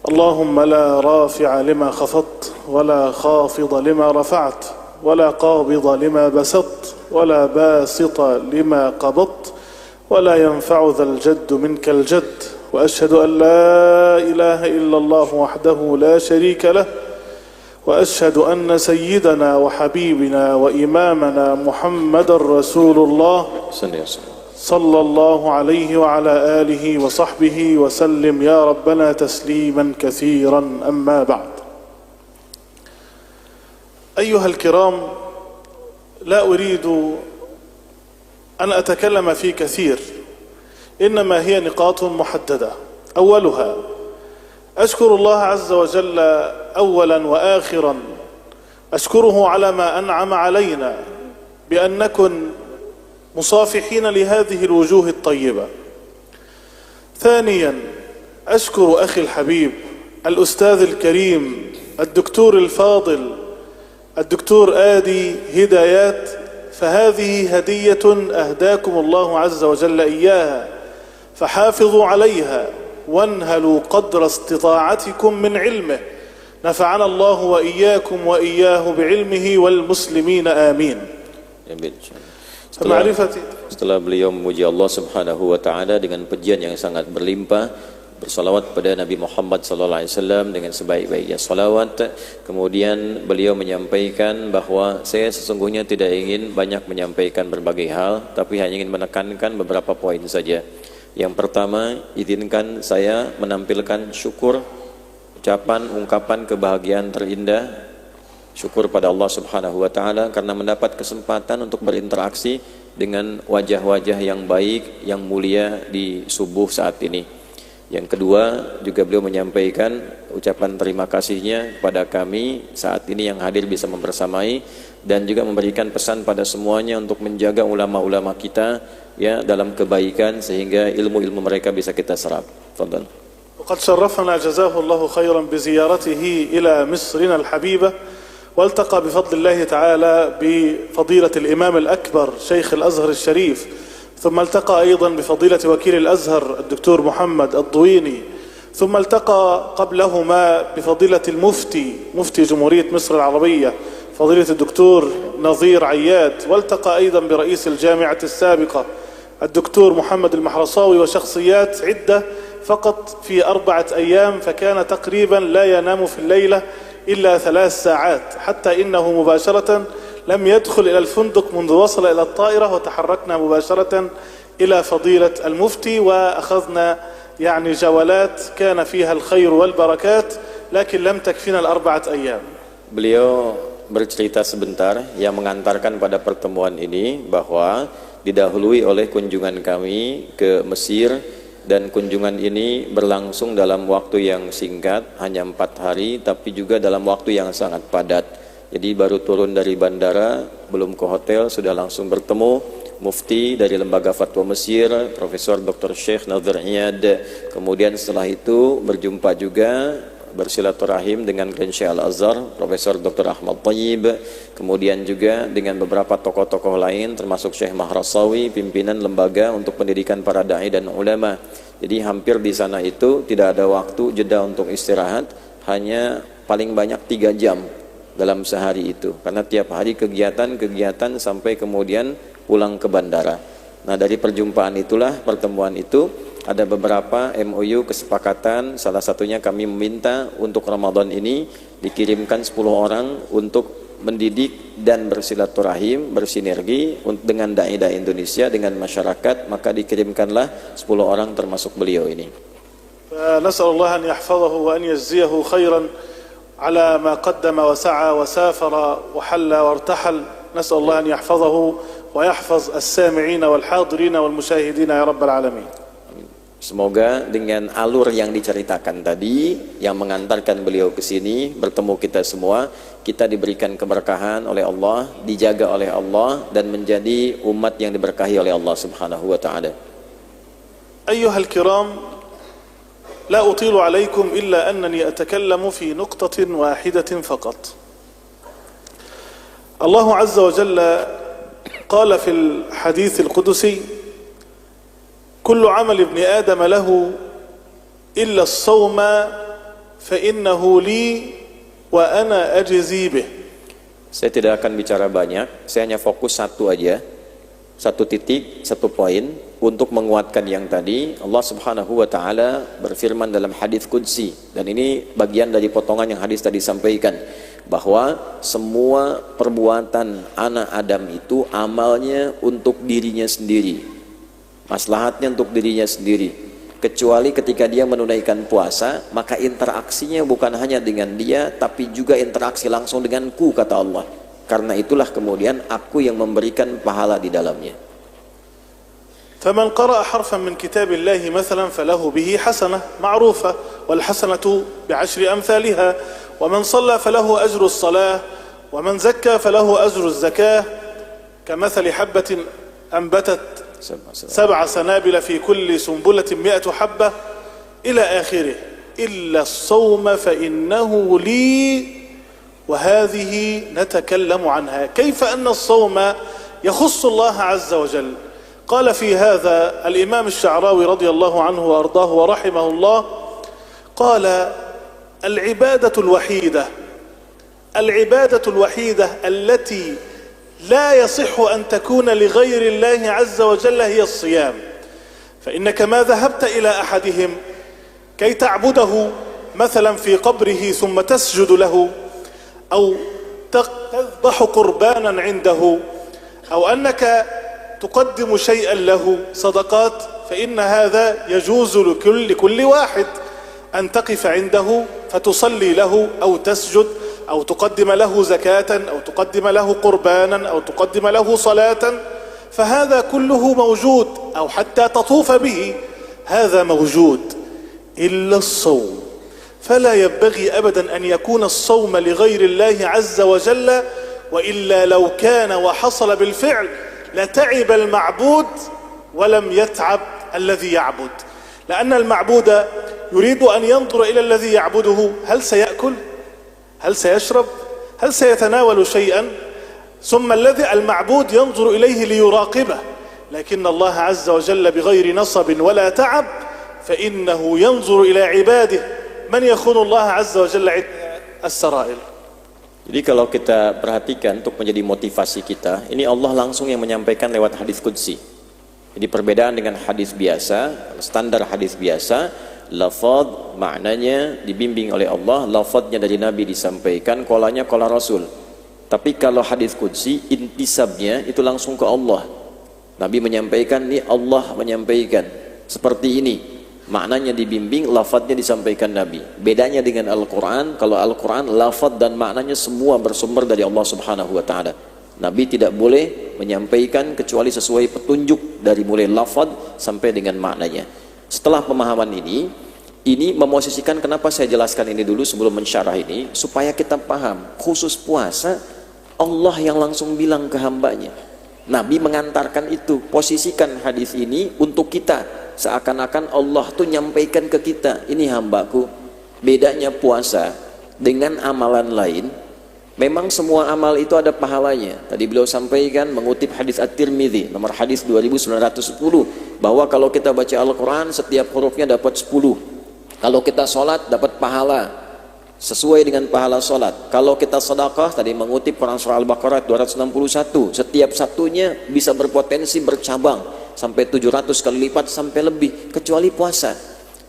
اللهم لا رافع لما خفضت ولا خافض لما رفعت ولا قابض لما بسطت ولا باسط لما قبضت ولا ينفع ذا الجد منك الجد. وأشهد أن لا إله إلا الله وحده لا شريك له، وأشهد أن سيدنا وحبيبنا وإمامنا محمد رسول الله صلى الله عليه وعلى آله وصحبه وسلم يا ربنا تسليما كثيرا. أما بعد، أيها الكرام، لا أريد أن أتكلم في كثير، إنما هي نقاط محددة. أولها، أشكر الله عز وجل أولا وآخرا، أشكره على ما أنعم علينا بأن نكن مصافحين لهذه الوجوه الطيبة. ثانيا، أشكر أخي الحبيب الأستاذ الكريم الدكتور الفاضل الدكتور آدي هدايات، فهذه هدية أهداكم الله عز وجل إياها، فحافظوا عليها وانهلوا قدر استطاعتكم من علمه. نفعنا الله وإياكم وإياه بعلمه والمسلمين آمين. Setelah beliau memuji Allah Subhanahu wa taala dengan pujian yang sangat berlimpah, bersalawat pada Nabi Muhammad SAW dengan sebaik-baiknya salawat. Kemudian beliau menyampaikan bahwa saya sesungguhnya tidak ingin banyak menyampaikan berbagai hal, tapi hanya ingin menekankan beberapa poin saja. Yang pertama, izinkan saya menampilkan syukur, ucapan, ungkapan kebahagiaan terindah, syukur pada Allah Subhanahu wa taala karena mendapat kesempatan untuk berinteraksi dengan wajah-wajah yang baik, yang mulia di subuh saat ini. Yang kedua, juga beliau menyampaikan ucapan terima kasihnya kepada kami saat ini yang hadir bisa membersamai, dan juga memberikan pesan pada semuanya untuk menjaga ulama-ulama kita ya dalam kebaikan sehingga ilmu-ilmu mereka bisa kita serap. Fadhal. وقد شرفنا جزاه الله خيرا بزيارته إلى مصرنا الحبيبة، والتقى بفضل الله تعالى بفضيلة الإمام الأكبر شيخ الأزهر الشريف، ثم التقى أيضا بفضيلة وكيل الأزهر الدكتور محمد الضويني، ثم التقى قبلهما بفضيلة مفتي جمهورية مصر العربية فضيلة الدكتور نظير عياد، والتقى أيضا برئيس الجامعة السابقة الدكتور محمد المحرصاوي، وشخصيات عدة فقط في 4 أيام، فكان تقريبا لا ينام في الليلة إلا 3 ساعات، حتى إنه مباشرة لم يدخل إلى الفندق منذ وصل إلى الطائرة، وتحركنا مباشرة إلى فضيلة المفتي وأخذنا يعني جولات كان فيها الخير والبركات، لكن لم تكفينا 4 أيام. Beliau bercerita sebentar yang mengantarkan pada pertemuan ini bahwa didahului oleh kunjungan kami ke Mesir, dan kunjungan ini berlangsung dalam waktu yang singkat, hanya 4 hari, tapi juga dalam waktu yang sangat padat. Jadi baru turun dari bandara, belum ke hotel, sudah langsung bertemu mufti dari Lembaga Fatwa Mesir, Profesor Dr. Syekh Nazir Iyad. Kemudian setelah itu berjumpa juga, bersilaturahim dengan Grand Syekh Al-Azhar, Profesor Dr. Ahmad Thayyib. Kemudian juga dengan beberapa tokoh-tokoh lain, termasuk Syekh Mahrasawi, pimpinan lembaga untuk pendidikan para da'i dan ulama. Jadi hampir di sana itu tidak ada waktu jeda untuk istirahat, hanya paling banyak 3 jam dalam sehari itu, karena tiap hari kegiatan sampai kemudian pulang ke bandara. Nah, dari perjumpaan itulah, pertemuan itu ada beberapa MOU kesepakatan, salah satunya kami meminta untuk Ramadan ini dikirimkan 10 orang untuk mendidik dan bersilaturahim, bersinergi dengan dai-dai Indonesia, dengan masyarakat, maka dikirimkanlah 10 orang termasuk beliau ini. نسأل الله أن يحفظه وأن يجزيه خيرا على ما قدم وسعى وسافر وحل وارتحل، نسأل الله أن يحفظه ويحفظ السامعين والحاضرين والمشاهدين يا رب العالمين. Semoga dengan alur yang diceritakan tadi yang mengantarkan beliau ke sini, bertemu kita semua, kita diberikan keberkahan oleh Allah, dijaga oleh Allah, dan menjadi umat yang diberkahi oleh Allah Subhanahu wa taala. أيها الكرام، لا أطيل عليكم إلا أنني أتكلم في نقطة واحدة فقط. الله عز وجل قال في الحديث القدسي: كل عمل ابن آدم له إلا الصوم فإنه لي وأنا أجزي به. Saya tidak akan bicara banyak, saya hanya fokus satu aja, satu titik, satu poin untuk menguatkan yang tadi. Allah Subhanahu wa taala berfirman dalam hadis qudsi, dan ini bagian dari potongan yang hadis tadi sampaikan, bahwa semua perbuatan anak Adam itu amalnya untuk dirinya sendiri, maslahatnya untuk dirinya sendiri, kecuali ketika dia menunaikan puasa, maka interaksinya bukan hanya dengan dia, tapi juga interaksi langsung denganku, kata Allah. Karena itulah kemudian aku yang memberikan pahala di dalamnya. فمن قرأ حرفا من كتاب الله مثلا فله به حسنة معروفة، والحسنة ب10 أمثالها، ومن صلى فله أجر الصلاة، ومن زكى فله أجر الزكاة، كمثل حبة أنبتت 7 سنابل في كل سنبلة 100 حبة إلى آخره، إلا الصوم فإنه لي وهذه نتكلم عنها. كيف أن الصوم يخص الله عز وجل؟ قال في هذا الإمام الشعراوي رضي الله عنه وأرضاه ورحمه الله، قال: العبادة الوحيدة التي لا يصح أن تكون لغير الله عز وجل هي الصيام، فإنك ما ذهبت إلى أحدهم كي تعبده مثلا في قبره ثم تسجد له، أو تذبح قربانا عنده، أو أنك تقدم شيئا له صدقات، فإن هذا يجوز لكل واحد أن تقف عنده فتصلي له أو تسجد أو تقدم له زكاة أو تقدم له قربانا أو تقدم له صلاة، فهذا كله موجود، أو حتى تطوف به، هذا موجود، إلا الصوم. فلا ينبغي أبدا أن يكون الصوم لغير الله عز وجل، وإلا لو كان وحصل بالفعل لتعب المعبود ولم يتعب الذي يعبد، لأن المعبود يريد أن ينظر إلى الذي يعبده، هل سيأكل؟ هل سيشرب؟ هل سيتناول شيئا؟ ثم الذي المعبود ينظر إليه ليراقبه، لكن الله عز وجل بغير نصب ولا تعب فإنه ينظر إلى عباده من يخون الله عز وجل السرائر. Jadi kalau kita perhatikan untuk menjadi motivasi kita, ini Allah langsung yang menyampaikan lewat hadis qudsi. Jadi perbedaan dengan hadis biasa, standar hadis biasa, lafaz maknanya dibimbing oleh Allah, lafaznya dari Nabi disampaikan, qolanya qala Rasul. Tapi kalau hadis qudsi, intisabnya itu langsung ke Allah. Nabi menyampaikan, ini Allah menyampaikan seperti ini. Maknanya dibimbing, lafadznya disampaikan Nabi. Bedanya dengan Al-Quran, kalau Al-Quran lafadz dan maknanya semua bersumber dari Allah Subhanahu wa Ta'ala. Nabi tidak boleh menyampaikan kecuali sesuai petunjuk dari mulai lafadz sampai dengan maknanya. Setelah pemahaman ini memosisikan kenapa saya jelaskan ini dulu sebelum mensyarah ini, supaya kita paham khusus puasa Allah yang langsung bilang ke hambanya. Nabi mengantarkan itu, posisikan hadis ini untuk kita. Seakan-akan Allah tuh nyampaikan ke kita, ini hambaku. Bedanya puasa dengan amalan lain, memang semua amal itu ada pahalanya. Tadi beliau sampaikan mengutip hadis At-Tirmidzi nomor hadis 2910, bahwa kalau kita baca Al-Quran setiap hurufnya dapat 10. Kalau kita sholat dapat pahala sesuai dengan pahala sholat. Kalau kita sedekah, tadi mengutip Quran surah Al-Baqarah 261, setiap satunya bisa berpotensi bercabang sampai 700 kali lipat sampai lebih, kecuali puasa.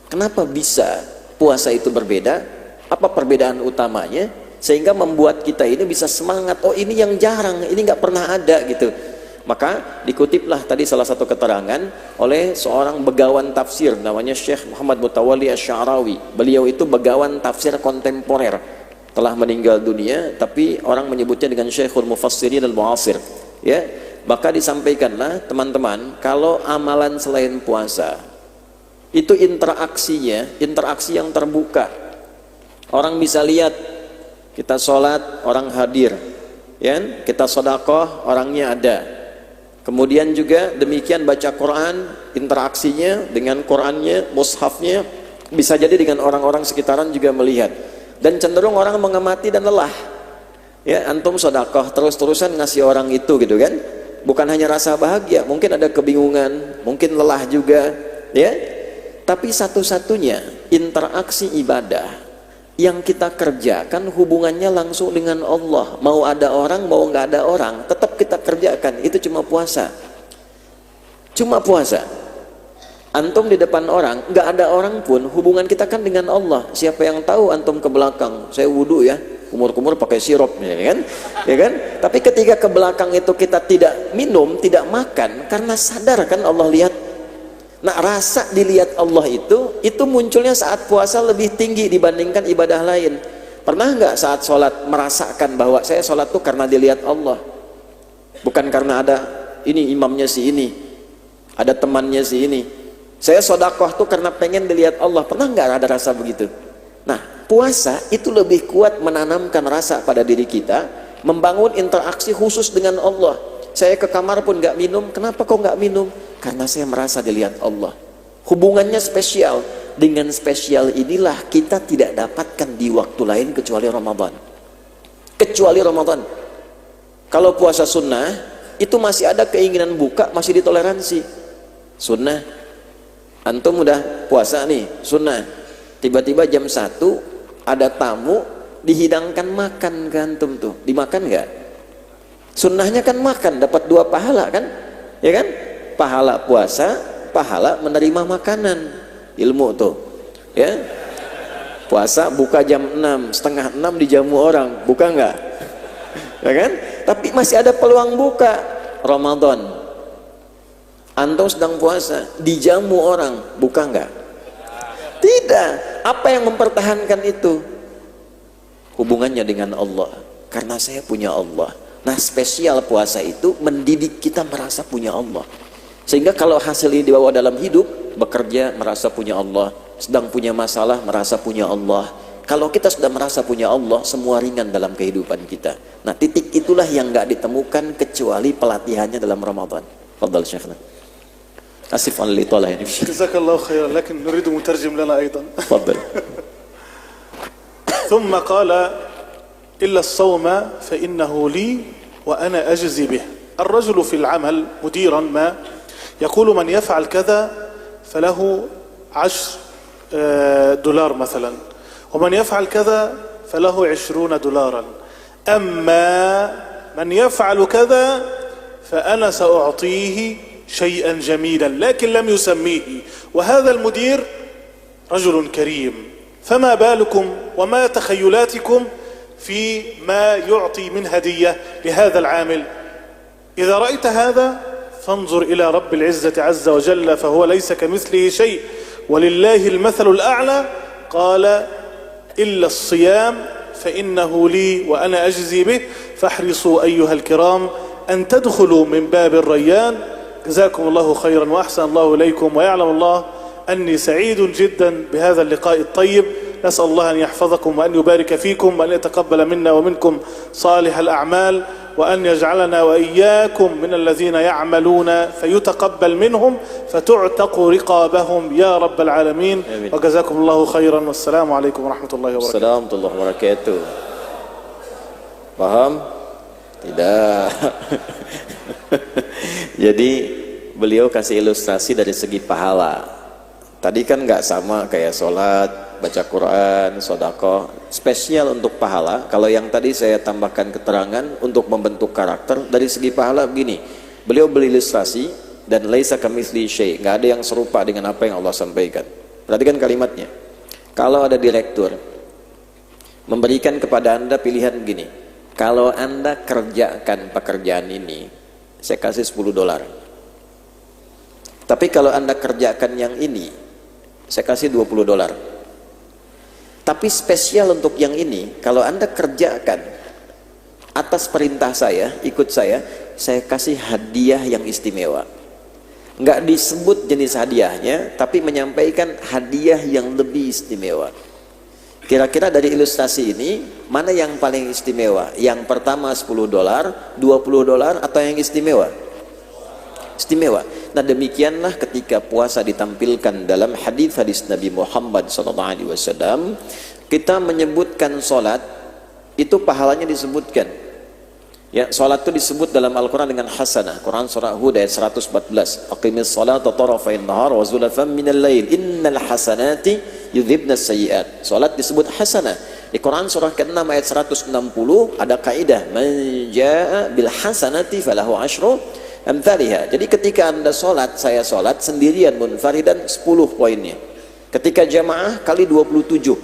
Kenapa bisa puasa itu berbeda? Apa perbedaan utamanya sehingga membuat kita ini bisa semangat? Oh, ini yang jarang, ini nggak pernah ada gitu. Maka dikutiplah tadi salah satu keterangan oleh seorang begawan tafsir namanya Syekh Muhammad Mutawalli Asy-Sya'rawi. Beliau itu begawan tafsir kontemporer, telah meninggal dunia, tapi orang menyebutnya dengan Syekhul Mufassirin al-Mu'asir, ya. Maka disampaikanlah teman-teman, kalau amalan selain puasa itu interaksinya interaksi yang terbuka. Orang bisa lihat, kita sholat orang hadir, ya, kita sedekah orangnya ada. Kemudian juga demikian baca Quran, interaksinya dengan Qurannya, mushafnya, bisa jadi dengan orang-orang sekitaran juga melihat. Dan cenderung orang mengamati dan lelah. Ya, antum sedekah terus-terusan ngasih orang itu gitu kan. Bukan hanya rasa bahagia, mungkin ada kebingungan, mungkin lelah juga, ya. Tapi satu-satunya interaksi ibadah yang kita kerjakan hubungannya langsung dengan Allah. Mau ada orang, mau nggak ada orang, tetap kita kerjakan. Itu cuma puasa. Cuma puasa. Antum di depan orang, nggak ada orang pun, hubungan kita kan dengan Allah. Siapa yang tahu antum ke belakang, saya wudhu ya, kumur-kumur pakai sirup, ya kan? Ya kan? Tapi ketika ke belakang itu kita tidak minum, tidak makan, karena sadar kan Allah lihat. Nah, rasa dilihat Allah itu munculnya saat puasa lebih tinggi dibandingkan ibadah lain. Pernah nggak saat sholat merasakan bahwa saya sholat tuh karena dilihat Allah, bukan karena ada ini imamnya si ini, ada temannya si ini. Saya sedekah tuh karena pengen dilihat Allah. Pernah nggak ada rasa begitu? Nah, puasa itu lebih kuat menanamkan rasa pada diri kita, membangun interaksi khusus dengan Allah. Saya ke kamar pun nggak minum. Kenapa kok nggak minum? Karena saya merasa dilihat Allah. Hubungannya spesial. Dengan spesial inilah kita tidak dapatkan di waktu lain kecuali Ramadan. Kecuali Ramadan. Kalau puasa sunnah itu masih ada keinginan buka, masih ditoleransi. Sunnah, antum udah puasa nih, sunnah, tiba-tiba jam 1 ada tamu, dihidangkan makan ke antum tuh, dimakan nggak? Sunnahnya kan makan, dapat 2 pahala kan, ya kan? Pahala puasa, pahala menerima makanan, ilmu tuh. Ya, puasa buka jam 6, setengah 6 dijamu orang, buka nggak? Ya kan? Tapi masih ada peluang buka. Ramadan, antum sedang puasa, dijamu orang, buka nggak? Tidak. Apa yang mempertahankan itu? Hubungannya dengan Allah. Karena saya punya Allah. Nah, spesial puasa itu mendidik kita merasa punya Allah. Sehingga kalau hasil ini dibawa dalam hidup, bekerja merasa punya Allah, sedang punya masalah merasa punya Allah. Kalau kita sudah merasa punya Allah, semua ringan dalam kehidupan kita. Nah, titik itulah yang nggak ditemukan kecuali pelatihannya dalam Ramadan. Fadhal Syekhna. Asif an al-italah yani. Jazakallahu khairan, lakin nuridu mutarjim lana aidan. Fadhal. ثم قال إلا الصوم فإنه لي وأنا أجزي به. الرجل في العمل مديرا ما يقول من يفعل كذا فله 10 دولار مثلا، ومن يفعل كذا فله 20 دولارا، أما من يفعل كذا فأنا سأعطيه شيئا جميلا لكن لم يسميه، وهذا المدير رجل كريم، فما بالكم وما تخيلاتكم في ما يعطي من هدية لهذا العامل؟ إذا رأيت هذا فانظر إلى رب العزة عز وجل فهو ليس كمثله شيء ولله المثل الأعلى. قال إلا الصيام فإنه لي وأنا أجزي به، فاحرصوا أيها الكرام أن تدخلوا من باب الريان. جزاكم الله خيرا وأحسن الله إليكم، ويعلم الله أني سعيد جدا بهذا اللقاء الطيب. نسأل الله أن يحفظكم وأن يبارك فيكم وأن يتقبل منا ومنكم صالح الأعمال، وأن يجعلنا وإياكم من الذين يعملون فيتقبل منهم فتعتق رقابهم يا رب العالمين. وجزاكم الله خيرا والسلام عليكم ورحمة الله وبركاته. Assalamualaikum warahmatullahi wabarakatuh. Paham? Tidak. Jadi beliau kasih ilustrasi dari segi pahala. Tadi kan nggak sama kayak sholat, baca Quran, sedekah. Spesial untuk pahala. Kalau yang tadi saya tambahkan keterangan untuk membentuk karakter dari segi pahala begini. Beliau berilustrasi dan laisa kamitslihi syai', nggak ada yang serupa dengan apa yang Allah sampaikan. Perhatikan kalimatnya. Kalau ada direktur memberikan kepada Anda pilihan begini. Kalau Anda kerjakan pekerjaan ini, saya kasih 10 dolar. Tapi kalau Anda kerjakan yang ini, saya kasih 20 dolar. Tapi spesial untuk yang ini, kalau Anda kerjakan atas perintah saya, ikut saya kasih hadiah yang istimewa. Nggak disebut jenis hadiahnya, tapi menyampaikan hadiah yang lebih istimewa. Kira-kira dari ilustrasi ini, mana yang paling istimewa? Yang pertama 10 dolar, 20 dolar, atau yang istimewa? Istimewa. Nah, demikianlah ketika puasa ditampilkan dalam hadis Nabi Muhammad SAW, kita menyebutkan solat itu pahalanya disebutkan. Ya, solat itu disebut dalam Al-Quran dengan hasanah. Quran surah Hud ayat 114. Aqimis salata tarafain nahar wa zulafan minal lail innal hasanati yudhibna sayyiat. Solat disebut hasanah. Di Quran surah ke-6 ayat 160 ada kaidah man jaa bil hasanati falahu asyru amthaliha. Jadi ketika Anda sholat, saya sholat sendirian munfaridan 10 poinnya. Ketika jamaah kali 27.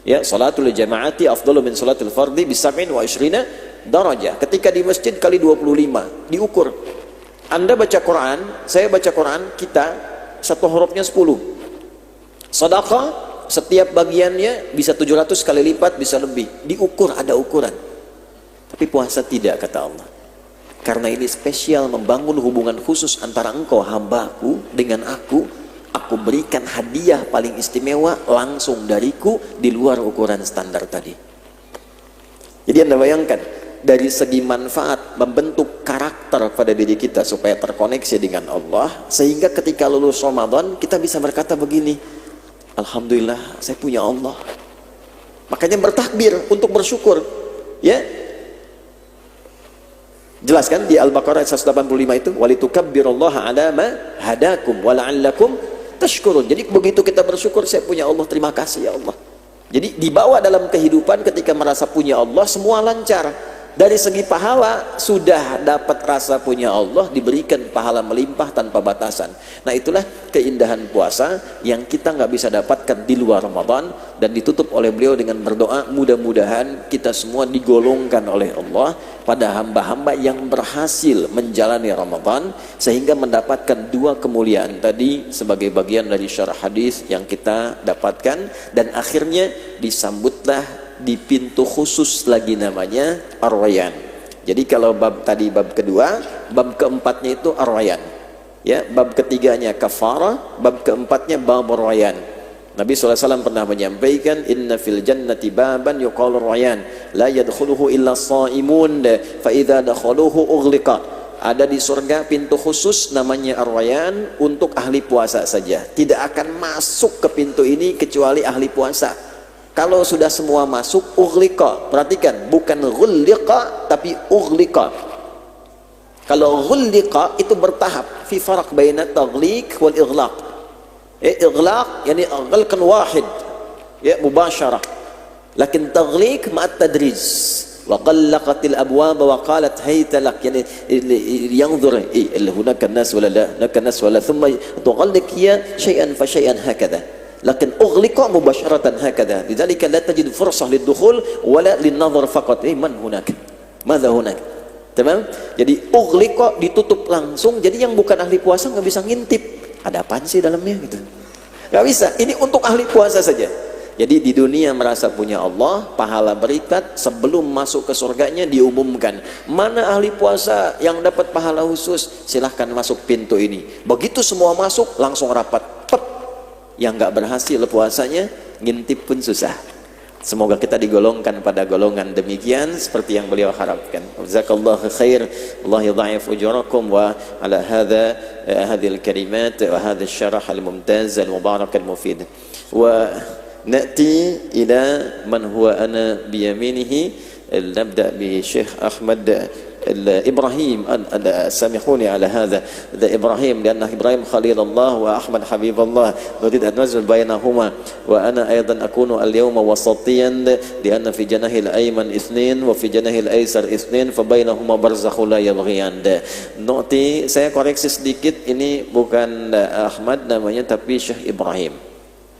Ya, sholatul jamaati afdalu min sholatil fardhi bi 27 darajah. Ketika di masjid kali 25, diukur. Anda baca Quran, saya baca Quran, kita satu hurufnya 10. Sedekah setiap bagiannya bisa 700 kali lipat, bisa lebih. Diukur, ada ukuran. Tapi puasa tidak, kata Allah. Karena ini spesial membangun hubungan khusus antara engkau hambaku dengan aku berikan hadiah paling istimewa langsung dariku di luar ukuran standar tadi. Jadi Anda bayangkan, dari segi manfaat membentuk karakter pada diri kita supaya terkoneksi dengan Allah, sehingga ketika lulus Ramadan kita bisa berkata begini, alhamdulillah saya punya Allah. Makanya bertakbir untuk bersyukur. Ya, jelas kan di Al-Baqarah 185 itu, walitukabbirullaha ala ma hadakum wa la'allakum tashkurun. Jadi begitu kita bersyukur, saya punya Allah, terima kasih ya Allah. Jadi dibawa dalam kehidupan ketika merasa punya Allah, semua lancar. Dari segi pahala sudah dapat rasa punya Allah, diberikan pahala melimpah tanpa batasan. Nah itulah keindahan puasa yang kita nggak bisa dapatkan di luar Ramadan, dan ditutup oleh beliau dengan berdoa mudah-mudahan kita semua digolongkan oleh Allah pada hamba-hamba yang berhasil menjalani Ramadan sehingga mendapatkan dua kemuliaan tadi sebagai bagian dari syarah hadis yang kita dapatkan, dan akhirnya disambutlah di pintu khusus lagi namanya Ar-Rayyan. Jadi kalau bab tadi bab kedua, bab keempatnya itu Ar-Rayyan. Ya, bab ketiganya kafarah, bab keempatnya bab Ar-Rayyan. Nabi SAW pernah menyampaikan, inna fil jannati baban yuqalu Ar-Rayyan la yadkhuluhu illa shaimun fa idza dakhaluhu ughliqa. Ada di surga pintu khusus namanya Ar-Rayyan untuk ahli puasa saja. Tidak akan masuk ke pintu ini kecuali ahli puasa. Kalau sudah semua masuk, ughliqa. Perhatikan, bukan ghulliqa tapi ughliqa. Kalau ghulliqa itu bertahap, fi farq baina taghliq wal ighlaq. Ighlaq yani ghalqan wahid, ya mubasyarah. Lakin taghliq ma'at tadrij. Wa qallaqatil abwab wa qalat hayta lak, yani yanzur hunaka an-nas wala la, hunaka an-nas wala, thumma tughalliq hiya shay'an fa shay'an hakadha. Lakin ughliqa mubasharatan hakadha, lidzalika la tajid fursah lid-dukhul wala lin-nadhar faqat, man hunak, madza hunak. Tamam? Jadi ughliqa ditutup langsung, jadi yang bukan ahli puasa nggak bisa ngintip ada apaan sih dalamnya gitu, nggak bisa. Ini untuk ahli puasa saja. Jadi di dunia merasa punya Allah, pahala berikat, sebelum masuk ke surganya diumumkan mana ahli puasa yang dapat pahala khusus, silahkan masuk pintu ini. Begitu semua masuk langsung rapat, yang nggak berhasil puasanya ngintip pun susah. Semoga kita digolongkan pada golongan demikian seperti yang beliau harapkan. Jazakallahu khair, Allah yudha'if ujurakum wa ala hadha hadhil kalimat wa hadha syarah al-mumtaz al-mubarak al-mufid. Wa na'ti ila man huwa ana biyaminihi. نبدأ بالشيخ أحمد إبراهيم. سامحوني على هذا إبراهيم، لأن إبراهيم خليل الله وأحمد حبيب الله، نريد أن نزل بينهما، وأنا أيضا أكون اليوم وسطيا لأن في جناح الأيمن اثنين وفي جناح الأيسر اثنين فبينهما برزخ لا يبغيان. Noti saya koreksi sedikit, ini bukan Ahmad namanya tapi Syekh Ibrahim.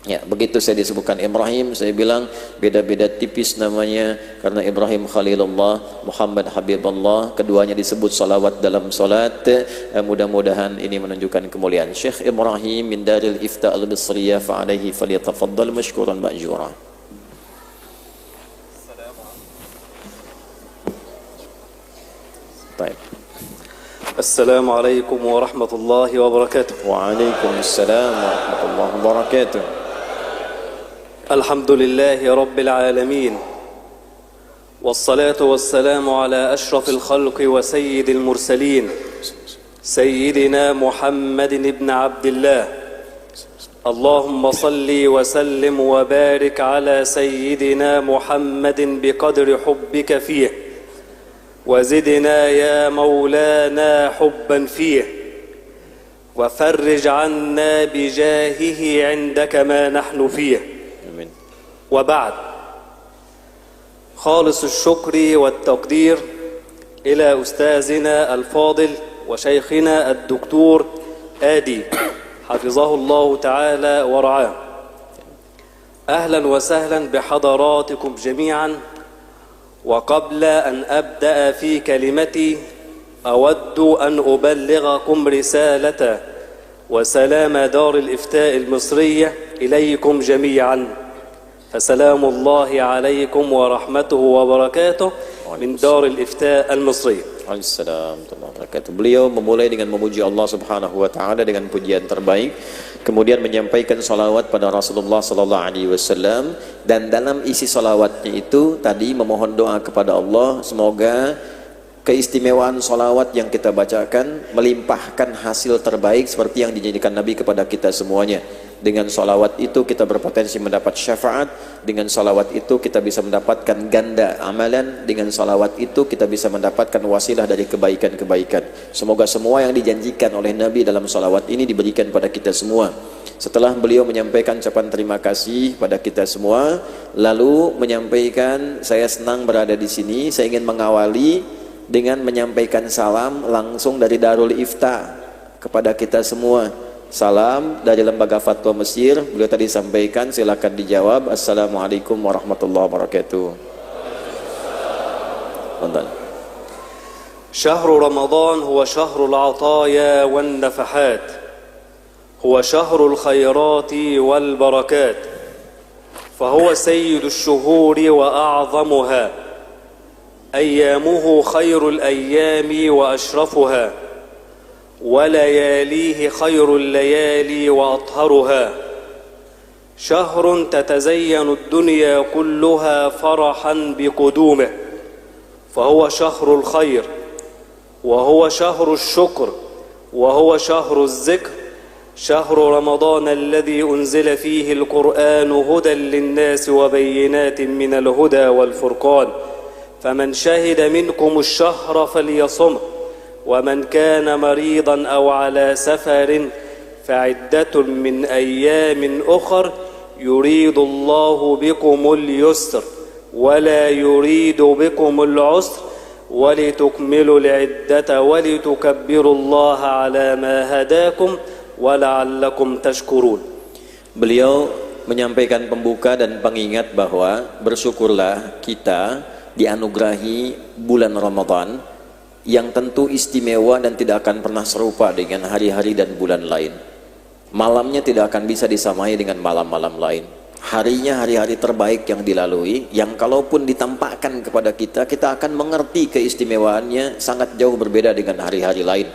Ya, begitu saya disebutkan Ibrahim, saya bilang beda-beda tipis namanya karena Ibrahim Khalilullah, Muhammad Habibullah, keduanya disebut salawat dalam salat. Mudah-mudahan ini menunjukkan kemuliaan Syekh Ibrahim min Daril Ifta Al-Bisriyah, fa alaihi falyatafaddal mashkuran ma'jura. Baik. Assalamualaikum warahmatullahi wabarakatuh. Waalaikumsalam warahmatullahi wabarakatuh. الحمد لله رب العالمين، والصلاة والسلام على أشرف الخلق وسيد المرسلين سيدنا محمد بن عبد الله. اللهم صل وسلم وبارك على سيدنا محمد بقدر حبك فيه، وزدنا يا مولانا حبا فيه، وفرج عنا بجاهه عندك ما نحن فيه. وبعد، خالص الشكر والتقدير إلى أستاذنا الفاضل وشيخنا الدكتور آدي حفظه الله تعالى ورعاه. أهلا وسهلا بحضراتكم جميعا. وقبل أن أبدأ في كلمتي أود أن أبلغكم رسالة وسلام دار الإفتاء المصرية إليكم جميعا. فسلام الله عليكم ورحمته وبركاته من دار الإفتاء المصرية. Waalaikumsalam warahmatullahi wabarakatuh. Beliau memulai dengan memuji Allah Subhanahu wa taala dengan pujian terbaik, kemudian menyampaikan salawat pada Rasulullah sallallahu alaihi wasallam, dan dalam isi salawatnya itu tadi memohon doa kepada Allah semoga keistimewaan salawat yang kita bacakan melimpahkan hasil terbaik seperti yang dijadikan Nabi kepada kita semuanya. Dengan salawat itu kita berpotensi mendapat syafaat, dengan salawat itu kita bisa mendapatkan ganda amalan, dengan salawat itu kita bisa mendapatkan wasilah dari kebaikan-kebaikan. Semoga semua yang dijanjikan oleh Nabi dalam salawat ini diberikan pada kita semua. Setelah beliau menyampaikan ucapan terima kasih pada kita semua, lalu menyampaikan, saya senang berada di sini, saya ingin mengawali dengan menyampaikan salam langsung dari Darul Ifta kepada kita semua. Salam dari Lembaga Fatwa Mesir. Beliau tadi sampaikan, silakan dijawab. Assalamualaikum warahmatullahi wabarakatuh. شهر رمضان هو شهر العطايا والنفحات، هو شهر الخيرات والبركات، فهو سيد الشهور وأعظمها، أيامه خير الأيام وأشرفها، ولياليه خير الليالي وأطهرها، شهر تتزين الدنيا كلها فرحا بقدومه، فهو شهر الخير، وهو شهر الشكر، وهو شهر الذكر، شهر رمضان الذي أنزل فيه القرآن هدى للناس وبينات من الهدى والفرقان، فمن شهد منكم الشهر فليصمه، ومن كان مريضا أو على سفر فعدة من أيام أخر يريد الله بكم اليسر ولا يريد بكم العسر ولتكملوا العدة ولتكبروا الله على ما هداكم ولعلكم تشكرون. Beliau menyampaikan pembuka dan pengingat bahwa bersyukurlah kita dianugerahi bulan Ramadan yang tentu istimewa dan tidak akan pernah serupa dengan hari-hari dan bulan lain. Malamnya tidak akan bisa disamai dengan malam-malam lain. Harinya hari-hari terbaik yang dilalui, yang kalaupun ditampakkan kepada kita, kita akan mengerti keistimewaannya sangat jauh berbeda dengan hari-hari lain.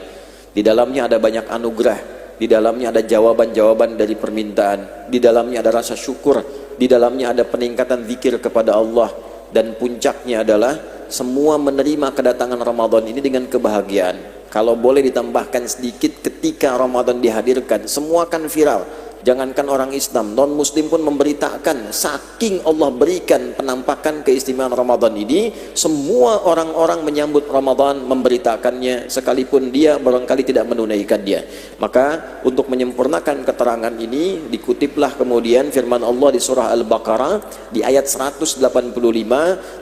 Di dalamnya ada banyak anugerah, di dalamnya ada jawaban-jawaban dari permintaan, di dalamnya ada rasa syukur, di dalamnya ada peningkatan zikir kepada Allah, dan puncaknya adalah semua menerima kedatangan Ramadan ini dengan kebahagiaan. Kalau boleh ditambahkan sedikit, ketika Ramadan dihadirkan, semua akan viral. Jangankan orang Islam, non Muslim pun memberitakan, saking Allah berikan penampakan keistimewaan Ramadan ini, semua orang-orang menyambut Ramadan memberitakannya, sekalipun dia barangkali tidak menunaikan dia. Maka untuk menyempurnakan keterangan ini, dikutiplah kemudian firman Allah di surah Al-Baqarah di ayat 185,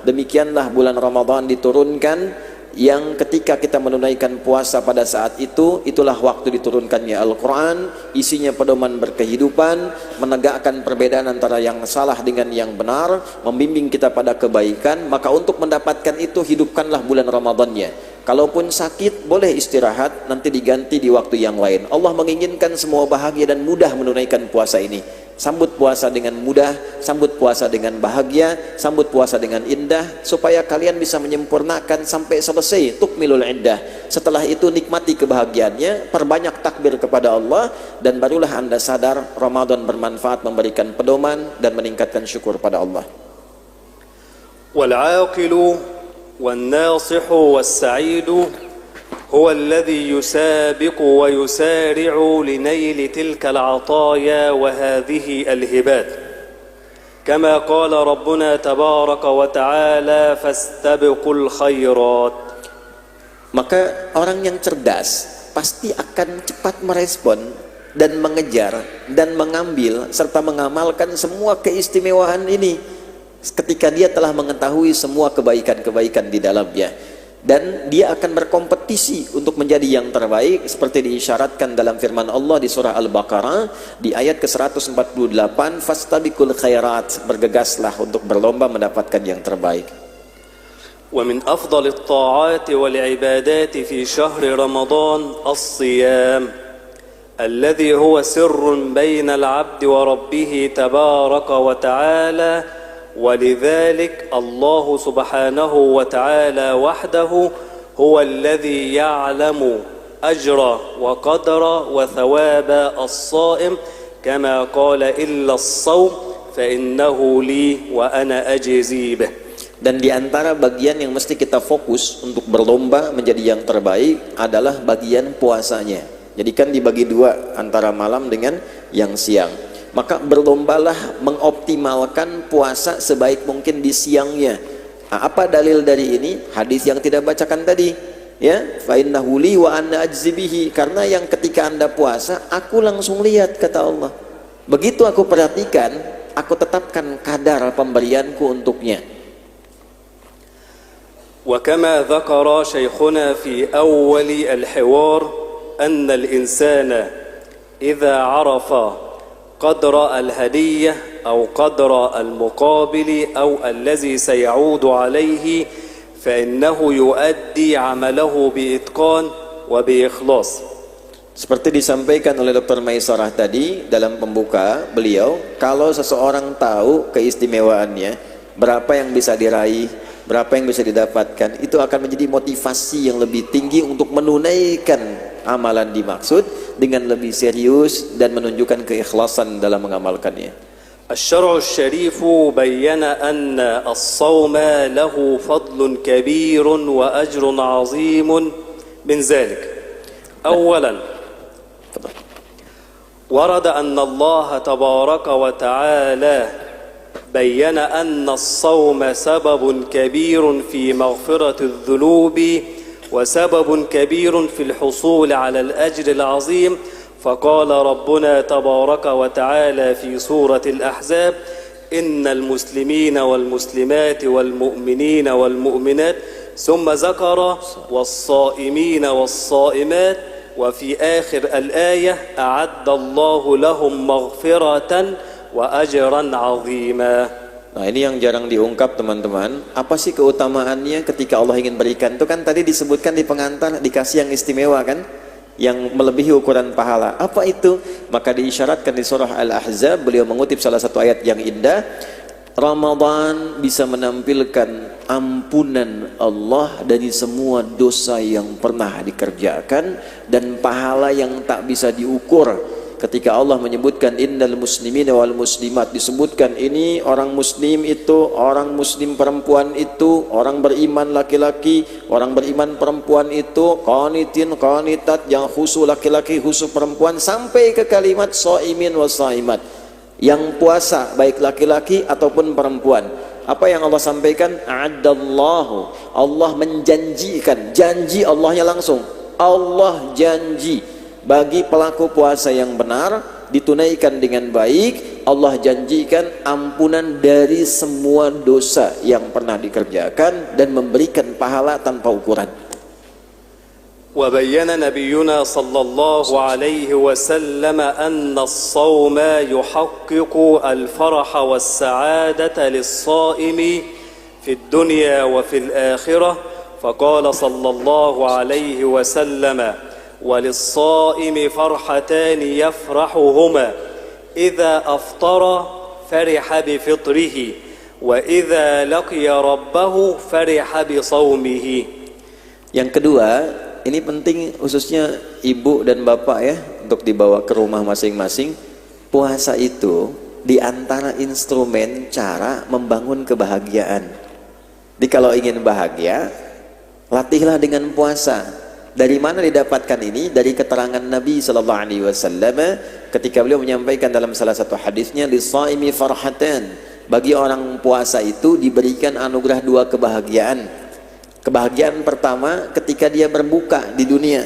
demikianlah bulan Ramadan diturunkan, yang ketika kita menunaikan puasa pada saat itu, itulah waktu diturunkannya Al-Quran, isinya pedoman berkehidupan, menegakkan perbedaan antara yang salah dengan yang benar, membimbing kita pada kebaikan. Maka untuk mendapatkan itu, hidupkanlah bulan Ramadannya. Kalaupun sakit, boleh istirahat, nanti diganti di waktu yang lain. Allah menginginkan semua bahagia dan mudah menunaikan puasa ini. Sambut puasa dengan mudah, sambut puasa dengan bahagia, sambut puasa dengan indah, supaya kalian bisa menyempurnakan sampai selesai tukmilul iddah. Setelah itu nikmati kebahagiaannya, perbanyak takbir kepada Allah, dan barulah anda sadar Ramadan bermanfaat, memberikan pedoman dan meningkatkan syukur pada Allah. Wal-aqilu والناصح والسعيد هو الذي يسابق ويسارع لنيل تلك العطايا وهذه الهبات كما قال ربنا تبارك وتعالى فاستبقوا الخيرات. Maka orang yang cerdas pasti akan cepat merespon dan mengejar dan mengambil serta mengamalkan semua keistimewaan ini ketika dia telah mengetahui semua kebaikan-kebaikan di dalamnya, dan dia akan berkompetisi untuk menjadi yang terbaik seperti diisyaratkan dalam firman Allah di surah Al-Baqarah di ayat ke-148, fastabiqul khairat, bergegaslah untuk berlomba mendapatkan yang terbaik. ومن أفضل الطاعات والعبادات في شهر رمضان الصيام الذي هو سر بين العبد وربه تبارك وتعالى، ولذلك الله سبحانه وتعالى وحده هو الذي يعلم أجر وقدر وثواب الصائم كما قال إلا الصوم فإنه لي وأنا أجزي به. Dan di antara bagian yang mesti kita fokus untuk berlomba menjadi yang terbaik adalah bagian puasanya. Jadi kan dibagi dua antara malam dengan yang siang. Maka berlombalah mengoptimalkan puasa sebaik mungkin di siangnya. Apa dalil dari ini? Hadis yang tidak bacakan tadi. ya, fa innahu li wa ana ajzi bihi, karena yang ketika Anda puasa aku langsung lihat, kata Allah. Begitu aku perhatikan, aku tetapkan kadar pemberianku untuknya. وكما ذكر شيخنا في أول الحوار أن الإنسان إذا عرف قدر الهدية أو قدر المقابل أو الذي سيعود عليه فإنه يؤدي عمله بإتقان وبإخلاص. Seperti disampaikan oleh Dr. Maisarah tadi dalam pembuka beliau, kalau seseorang tahu keistimewaannya, berapa yang bisa diraih, berapa yang bisa didapatkan, itu akan menjadi motivasi yang lebih tinggi untuk menunaikan amalan dimaksud dengan lebih serius dan menunjukkan keikhlasan dalam mengamalkannya. الشرع الشريف بين أن الصوم له فضل كبير وأجر عظيم من ذلك. أولا ورد أن الله تبارك وتعالى بين أن الصوم سبب كبير في مغفرة الذنوب وسبب كبير في الحصول على الأجر العظيم. فقال ربنا تبارك وتعالى في سورة الأحزاب إن المسلمين والمسلمات والمؤمنين والمؤمنات ثم ذكر والصائمين والصائمات وفي آخر الآية أعد الله لهم مغفرة وأجرا عظيما. Nah, ini yang jarang diungkap, teman-teman. Apa sih keutamaannya ketika Allah ingin berikan? Itu kan tadi disebutkan di pengantar, dikasih yang istimewa kan, yang melebihi ukuran pahala. Apa itu? Maka diisyaratkan di surah Al-Ahzab, beliau mengutip salah satu ayat yang indah, Ramadan bisa menampilkan ampunan Allah dari semua dosa yang pernah dikerjakan dan pahala yang tak bisa diukur. Ketika Allah menyebutkan innal muslimina wal muslimat, disebutkan ini orang muslim itu, orang muslim perempuan itu, orang beriman laki-laki, orang beriman perempuan itu, qanitin qanitat, yang khusyuk laki-laki, khusyuk perempuan, sampai ke kalimat shaimin wa shaimat, yang puasa baik laki-laki ataupun perempuan. Apa yang Allah sampaikan? A'addallahu, Allah menjanjikan, janji Allahnya langsung, Allah janji bagi pelaku puasa yang benar, ditunaikan dengan baik, Allah janjikan ampunan dari semua dosa yang pernah dikerjakan dan memberikan pahala tanpa ukuran. وبين نبينا صلى الله عليه وسلم أن الصوم يحقق الفرح والسعادة للصائم في الدنيا وفي الآخرة. فقال صلى الله عليه وسلم وللصائم فرحتان يفرحهما إذا أفطر فرح بفطره وإذا لقي ربه فرح بصومه. Yang kedua, ini penting khususnya ibu dan bapak ya, untuk dibawa ke rumah masing-masing. Puasa itu diantara instrumen cara membangun kebahagiaan. Jadi kalau ingin bahagia, latihlah dengan puasa. Dari mana didapatkan ini? Dari keterangan Nabi sallallahu alaihi wasallam ketika beliau menyampaikan dalam salah satu hadisnya, lis-shaimi farhatan, bagi orang puasa itu diberikan anugerah dua kebahagiaan. Kebahagiaan pertama ketika dia berbuka di dunia.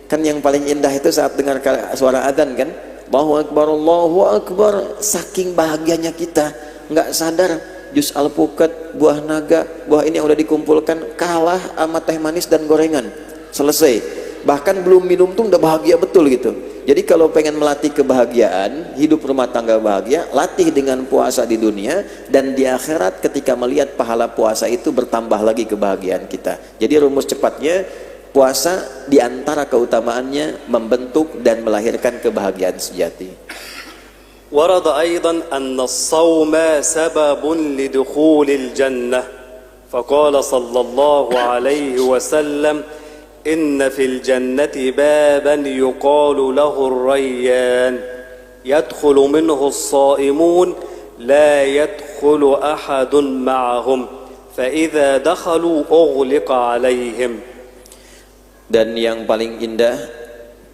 Kan yang paling indah itu saat dengar suara adzan kan? Allahu akbar, Allahu akbar. Saking bahagianya kita, nggak sadar jus alpukat, buah naga, buah ini yang udah dikumpulkan kalah sama teh manis dan gorengan. Selesai, bahkan belum minum tuh udah bahagia betul gitu. Jadi kalau pengen melatih kebahagiaan, hidup rumah tangga bahagia, latih dengan puasa di dunia, dan di akhirat ketika melihat pahala puasa itu bertambah lagi kebahagiaan kita. Jadi rumus cepatnya, puasa diantara keutamaannya membentuk dan melahirkan kebahagiaan sejati. ورد أيضا أن الصوم سبب لدخول الجنة. فقال صلى الله عليه وسلم إن في الجنة بابا يقال له الريان يدخل منه الصائمون لا يدخل أحد معهم فإذا دخلوا أغلق عليهم. Dan yang paling indah,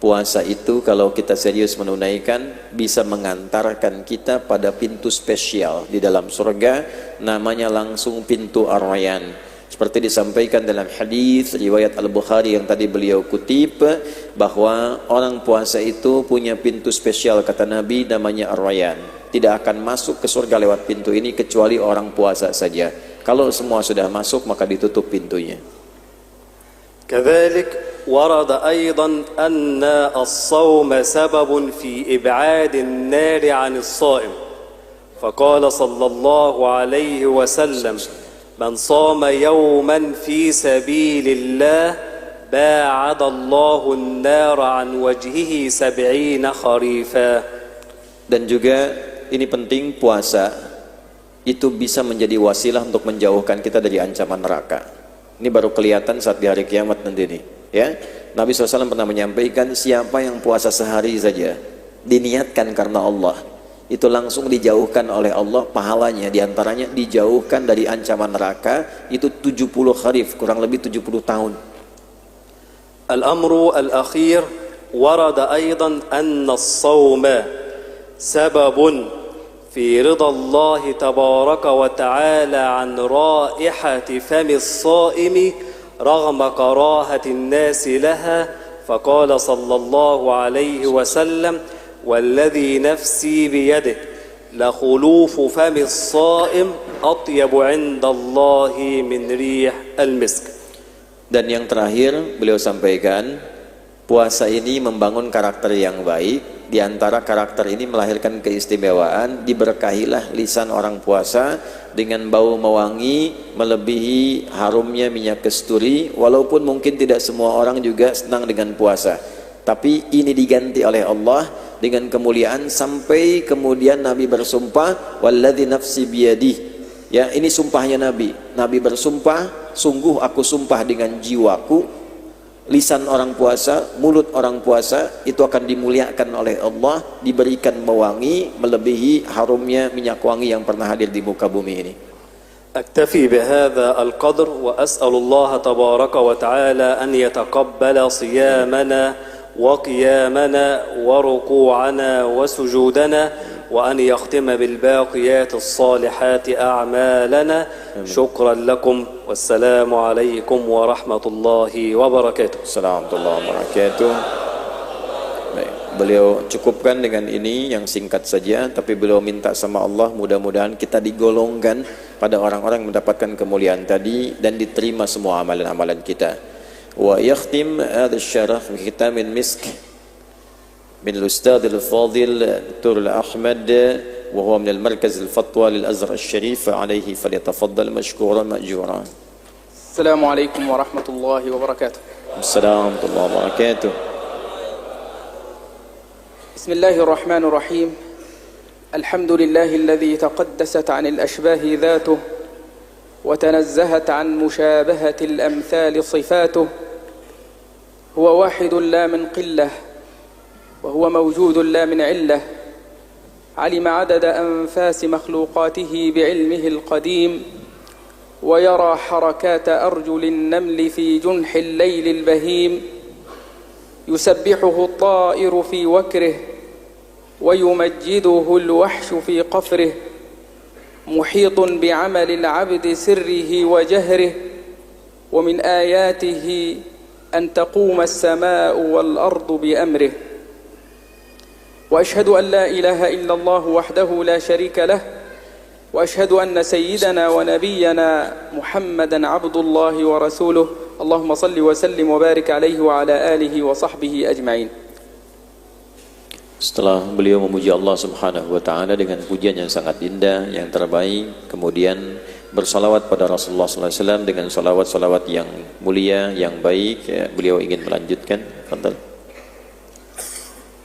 puasa itu kalau kita serius menunaikan bisa mengantarkan kita pada pintu spesial di dalam surga, namanya langsung pintu Ar-Rayyan. Seperti disampaikan dalam hadis riwayat Al-Bukhari yang tadi beliau kutip, bahwa orang puasa itu punya pintu spesial, kata Nabi, namanya Ar-Rayyan. Tidak akan masuk ke surga lewat pintu ini kecuali orang puasa saja. Kalau semua sudah masuk maka ditutup pintunya. كذلك ورد أيضا أن الصوم سبب في إبعاد النار عن الصائم، فقال صلى الله عليه وسلم: من صام يوما في سبيل الله باعد الله النار عن وجهه 70 خريفا. Dan juga ini penting, puasa itu bisa menjadi wasilah untuk menjauhkan kita dari ancaman neraka. Ini baru kelihatan saat di hari kiamat nanti nih, ya. Nabi SAW pernah menyampaikan, siapa yang puasa sehari saja diniatkan karena Allah, itu langsung dijauhkan oleh Allah pahalanya, diantaranya dijauhkan dari ancaman neraka itu 70 kharif, kurang lebih 70 tahun. الأمر الأخير ورد أيضا أن الصوم سبب في رضا الله تبارك وتعالى عن رائحة فم الصائم رغم كراهة الناس لها، فقال صلى الله عليه وسلم: والذي نفسي بيده لخلوف فم الصائم أطيب عند الله من ريح المسك. Dan yang terakhir beliau sampaikan, puasa ini membangun karakter yang baik. Di antara karakter ini melahirkan keistimewaan, diberkahilah lisan orang puasa dengan bau mewangi melebihi harumnya minyak kasturi. Walaupun mungkin tidak semua orang juga senang dengan puasa, tapi ini diganti oleh Allah dengan kemuliaan, sampai kemudian Nabi bersumpah, walladzi nafsi biyadih. Ya, ini sumpahnya Nabi. Nabi bersumpah, sungguh aku sumpah dengan jiwaku, lisan orang puasa, mulut orang puasa itu akan dimuliakan oleh Allah, diberikan mewangi melebihi harumnya minyak wangi yang pernah hadir di muka bumi ini. أكتفي بهذا القدر وأسأل الله تبارك وتعالى أن يتقبل صيامنا وقيامنا وركوعنا وسجودنا، وأن يختم بالباقيات الصالحات أعمالنا. شكرا لكم والسلام عليكم ورحمة الله وبركاته. Assalamualaikum warahmatullahi wabarakatuh. Baik, beliau cukupkan dengan ini yang singkat saja, tapi beliau minta sama Allah mudah-mudahan kita digolongkan pada orang-orang yang mendapatkan kemuliaan tadi dan diterima semua amalan-amalan kita. Wa yakhtim hadha asy-syaraf bi khitamin misk من الأستاذ الفاضل دكتور أحمد وهو من المركز الفتوى للأزهر الشريف، عليه فليتفضل مشكورا مأجورا. السلام عليكم ورحمة الله وبركاته. السلام ورحمة الله وبركاته. بسم الله الرحمن الرحيم. الحمد لله الذي تقدست عن الأشباه ذاته وتنزهت عن مشابهة الأمثال صفاته، هو واحد لا من قلة وهو موجود لا من علة، علم عدد أنفاس مخلوقاته بعلمه القديم، ويرى حركات أرجل النمل في جنح الليل البهيم، يسبحه الطائر في وكره ويمجده الوحش في قفره، محيط بعمل العبد سره وجهره، ومن آياته أن تقوم السماء والأرض بأمره. وأشهد أن لا إله إلا الله وحده لا شريك له، وأشهد أن سيدنا ونبينا محمدا عبد الله ورسوله، اللهم صل وسلم وبارك عليه وعلى آله وصحبه أجمعين. Setelah beliau memuji Allah Subhanahu wa taala dengan pujian yang sangat indah, yang terbaik, kemudian bersalawat pada Rasulullah sallallahu alaihi wasallam dengan salawat-salawat yang mulia, yang baik, ya, beliau ingin melanjutkan. Fadhal.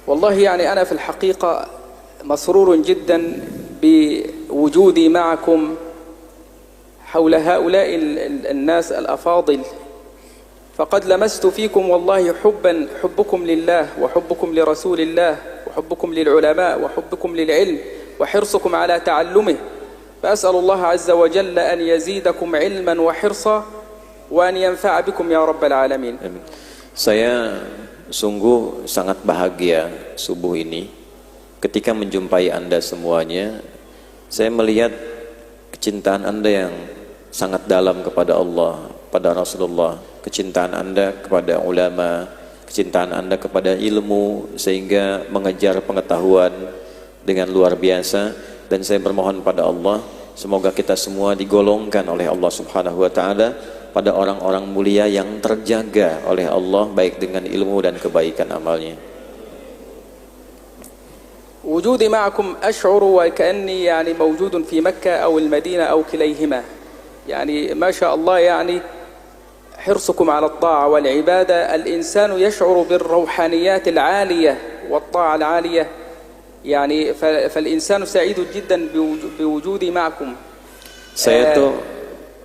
والله يعني أنا في الحقيقة مسرور جدا بوجودي معكم حول هؤلاء الناس الأفاضل، فقد لمست فيكم والله حبكم لله وحبكم لرسول الله وحبكم للعلماء وحبكم للعلم وحرصكم على تعلمه، فأسأل الله عز وجل أن يزيدكم علما وحرصا وأن ينفع بكم يا رب العالمين. Saya sungguh sangat bahagia subuh ini ketika menjumpai Anda semuanya. Saya melihat kecintaan Anda yang sangat dalam kepada Allah, pada Rasulullah, kecintaan Anda kepada ulama, kecintaan Anda kepada ilmu, sehingga mengejar pengetahuan dengan luar biasa. Dan saya bermohon pada Allah, semoga kita semua digolongkan oleh Allah Subhanahu wa Ta'ala pada orang-orang mulia yang terjaga oleh Allah baik dengan ilmu dan kebaikan amalnya. وجودي معكم أشعر وكأني يعني موجود في مكة أو المدينة أو كليهما. يعني ما شاء الله، يعني حرصكم على الطاعة والعبادة، الإنسان يشعر بالروحانيات العالية والطاعة العالية، يعني فالإنسان سعيد جدا بوجودي معكم. Saya tuh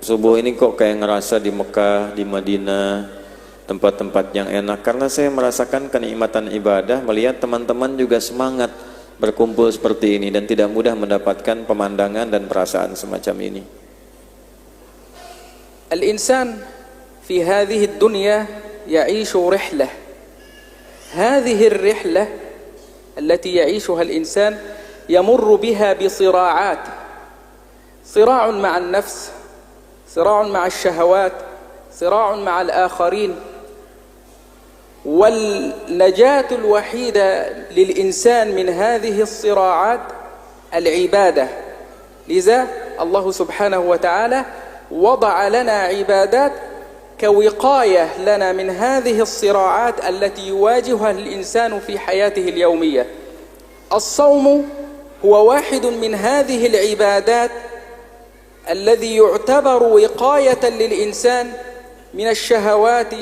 subuh ini kok kayak ngerasa di Mekah, di Madinah, tempat-tempat yang enak, karena saya merasakan kenikmatan ibadah, melihat teman-teman juga semangat berkumpul seperti ini dan tidak mudah mendapatkan pemandangan dan perasaan semacam ini. الإنسان في هذه الدنيا يعيش رحلة. هذه الرحلة التي يعيشها الإنسان يمر بها بصراعات، صراع مع النفس، صراع مع الشهوات، صراع مع الآخرين. والنجاة الوحيدة للإنسان من هذه الصراعات العبادة. لذا الله سبحانه وتعالى وضع لنا عبادات كوقاية لنا من هذه الصراعات التي يواجهها الإنسان في حياته اليومية. الصوم هو واحد من هذه العبادات الذي يعتبر وقاية للإنسان من الشهوات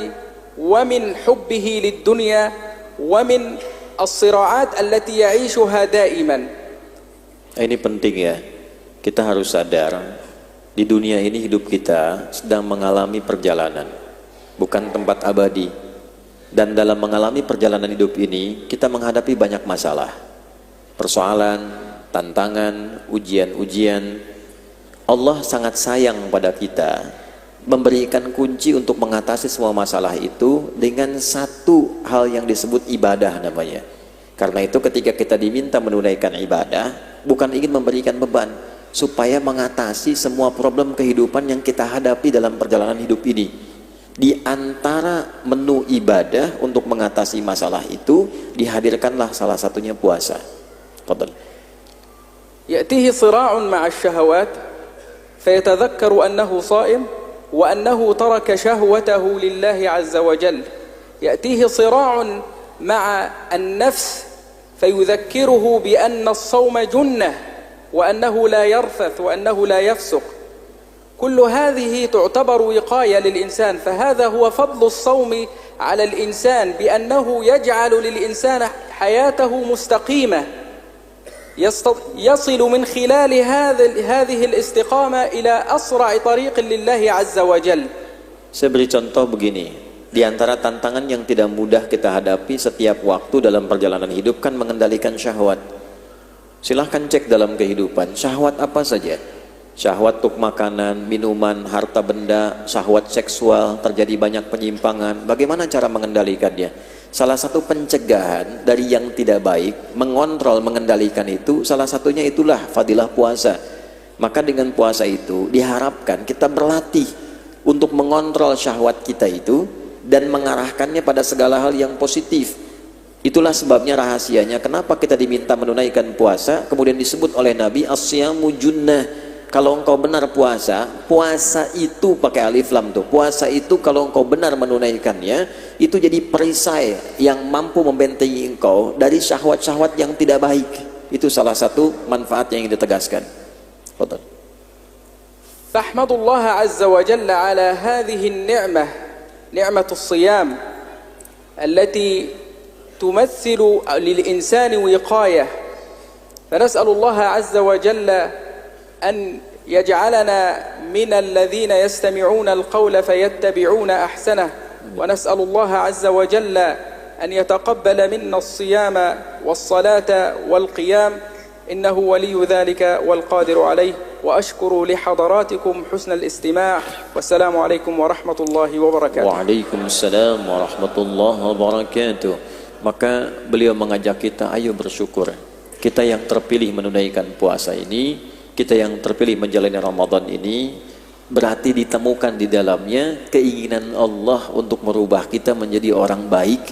ومن حبه للدنيا ومن الصراعات التي يعيشها دائما. Ini penting ya, kita harus sadar di dunia ini hidup kita sedang mengalami perjalanan, bukan tempat abadi. Dan dalam mengalami perjalanan hidup ini kita menghadapi banyak masalah, persoalan, tantangan, ujian-ujian. Allah sangat sayang pada kita, memberikan kunci untuk mengatasi semua masalah itu dengan satu hal yang disebut ibadah namanya. Karena itu ketika kita diminta menunaikan ibadah, bukan ingin memberikan beban, supaya mengatasi semua problem kehidupan yang kita hadapi dalam perjalanan hidup ini. Di antara menu ibadah untuk mengatasi masalah itu, dihadirkanlah salah satunya puasa. Fadhal. يأتيه صراع مع الشهوات فيتذكر أنه صائم وأنه ترك شهوته لله عز وجل. يأتيه صراع مع النفس فيذكره بأن الصوم جنة وأنه لا يرفث وأنه لا يفسق. كل هذه تعتبر وقاية للإنسان، فهذا هو فضل الصوم على الإنسان، بأنه يجعل للإنسان حياته مستقيمة، يصل من خلال هذه الاستقامة إلى أسرع طريق لله عز وجل. Saya beri contoh begini, di antara tantangan yang tidak mudah kita hadapi setiap waktu dalam perjalanan hidup kan mengendalikan syahwat. Silahkan cek dalam kehidupan, syahwat apa saja? Syahwat untuk makanan, minuman, harta benda, syahwat seksual, terjadi banyak penyimpangan. Bagaimana cara mengendalikannya? Salah satu pencegahan dari yang tidak baik, mengontrol, mengendalikan itu, salah satunya itulah fadilah puasa. Maka dengan puasa itu diharapkan kita berlatih untuk mengontrol syahwat kita itu dan mengarahkannya pada segala hal yang positif. Itulah sebabnya rahasianya kenapa kita diminta menunaikan puasa, kemudian disebut oleh Nabi as-siyamu junnah. Kalau engkau benar puasa, puasa itu pakai alif lam tuh. Puasa itu kalau engkau benar menunaikannya, itu jadi perisai yang mampu membentengi engkau dari syahwat-syahwat yang tidak baik. Itu salah satu manfaat yang ingin ditegaskan. Betul. فاحمد الله عز وجل على هذه النعمة، نعمة الصيام التي تمثل للإنسان وقاية. فنسأل الله عز وجل أن يجعلنا من الذين يستمعون القول فيتبعون أحسنه، ونسأل الله عز وجل أن يتقبل منا الصيام والصلاة والقيام، إنه ولي ذلك والقادر عليه. وأشكر لحضراتكم حسن الاستماع، والسلام عليكم ورحمة الله وبركاته. Waalaikumsalam warahmatullahi wabarakatuh. Maka beliau mengajak kita, ayo bersyukur. Kita yang terpilih menunaikan puasa ini, kita yang terpilih menjalani Ramadan ini, berarti ditemukan di dalamnya keinginan Allah untuk merubah kita menjadi orang baik,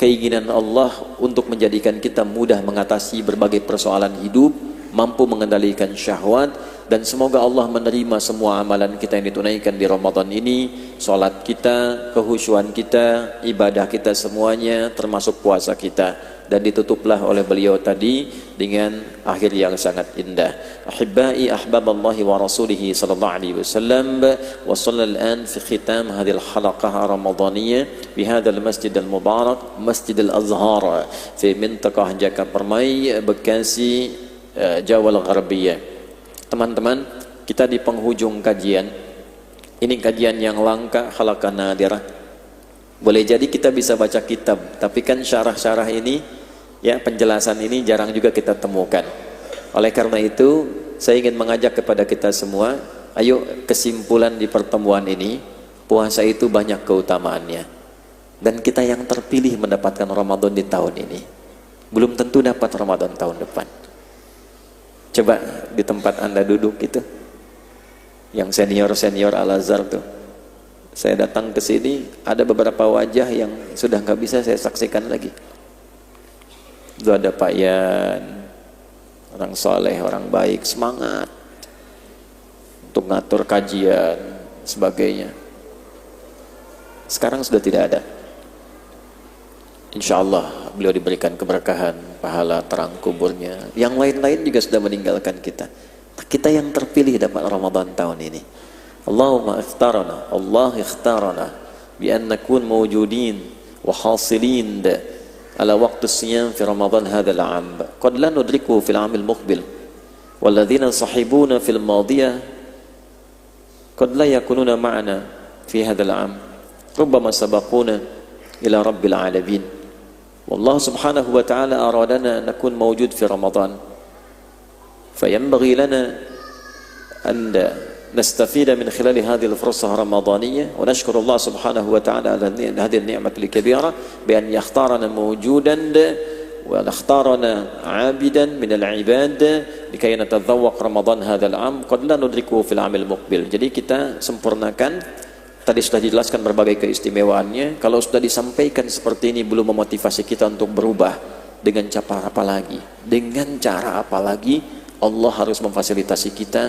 keinginan Allah untuk menjadikan kita mudah mengatasi berbagai persoalan hidup, mampu mengendalikan syahwat. Dan semoga Allah menerima semua amalan kita yang ditunaikan di Ramadan ini, salat kita, kehusyuan kita, ibadah kita semuanya, termasuk puasa kita. Dan ditutuplah oleh beliau tadi dengan akhir yang sangat indah. Ahibbai ahbaballahi wa rasulihi sallallahu alaihi wasallam, wa sallal an fi khitam hadhihi al-halaqah ramadaniyah fi hadzal masjid al-mubarak, Masjid Al-Azhar fi mintaqah Jakaparmai, Bekasi, Jawa Gharbiyah. Teman-teman, kita di penghujung kajian. Ini kajian yang langka, halaqah nadirah. Boleh jadi kita bisa baca kitab, tapi kan syarah-syarah ini, ya, penjelasan ini jarang juga kita temukan. Oleh karena itu, saya ingin mengajak kepada kita semua, ayo kesimpulan di pertemuan ini, puasa itu banyak keutamaannya. Dan kita yang terpilih mendapatkan Ramadan di tahun ini, belum tentu dapat Ramadan tahun depan. Coba di tempat Anda duduk gitu, yang senior-senior Al-Azhar tuh, saya datang ke sini, ada beberapa wajah yang sudah nggak bisa saya saksikan lagi. Itu ada Pak Yan, orang soleh, orang baik, semangat untuk ngatur kajian, sebagainya. Sekarang sudah tidak ada. Insya Allah beliau diberikan keberkahan, pahala terang kuburnya. Yang lain-lain juga sudah meninggalkan kita. Kita yang terpilih dapat Ramadan tahun ini. Allahumma ikhtarana, Allah ikhtarana bi an nakun mawjudin wa hasilin ala waqti siyam fi Ramadan hadzal 'am. Qad la nudriku fil 'am al-muqbil. Walladzina sahibuna fil madiyah qad la yakununa ma'ana fi hadzal 'am. Rubbama sabaquna ila rabbil 'alamin. والله سبحانه وتعالى أرادنا أن نكون موجود في رمضان فينبغي لنا أن نستفيد من خلال هذه الفرصة الرمضانية ونشكر الله سبحانه وتعالى على هذه النعمة الكبيرة بأن يختارنا موجودا ونختارنا عابدا من العباد لكي نتذوق رمضان هذا العام قد لا ندركه في العام المقبل. Jadi kita sempurnakan. Tadi sudah dijelaskan berbagai keistimewaannya. Kalau sudah disampaikan seperti ini belum memotivasi kita untuk berubah, dengan cara apa lagi? Dengan cara apa lagi? Allah harus memfasilitasi kita,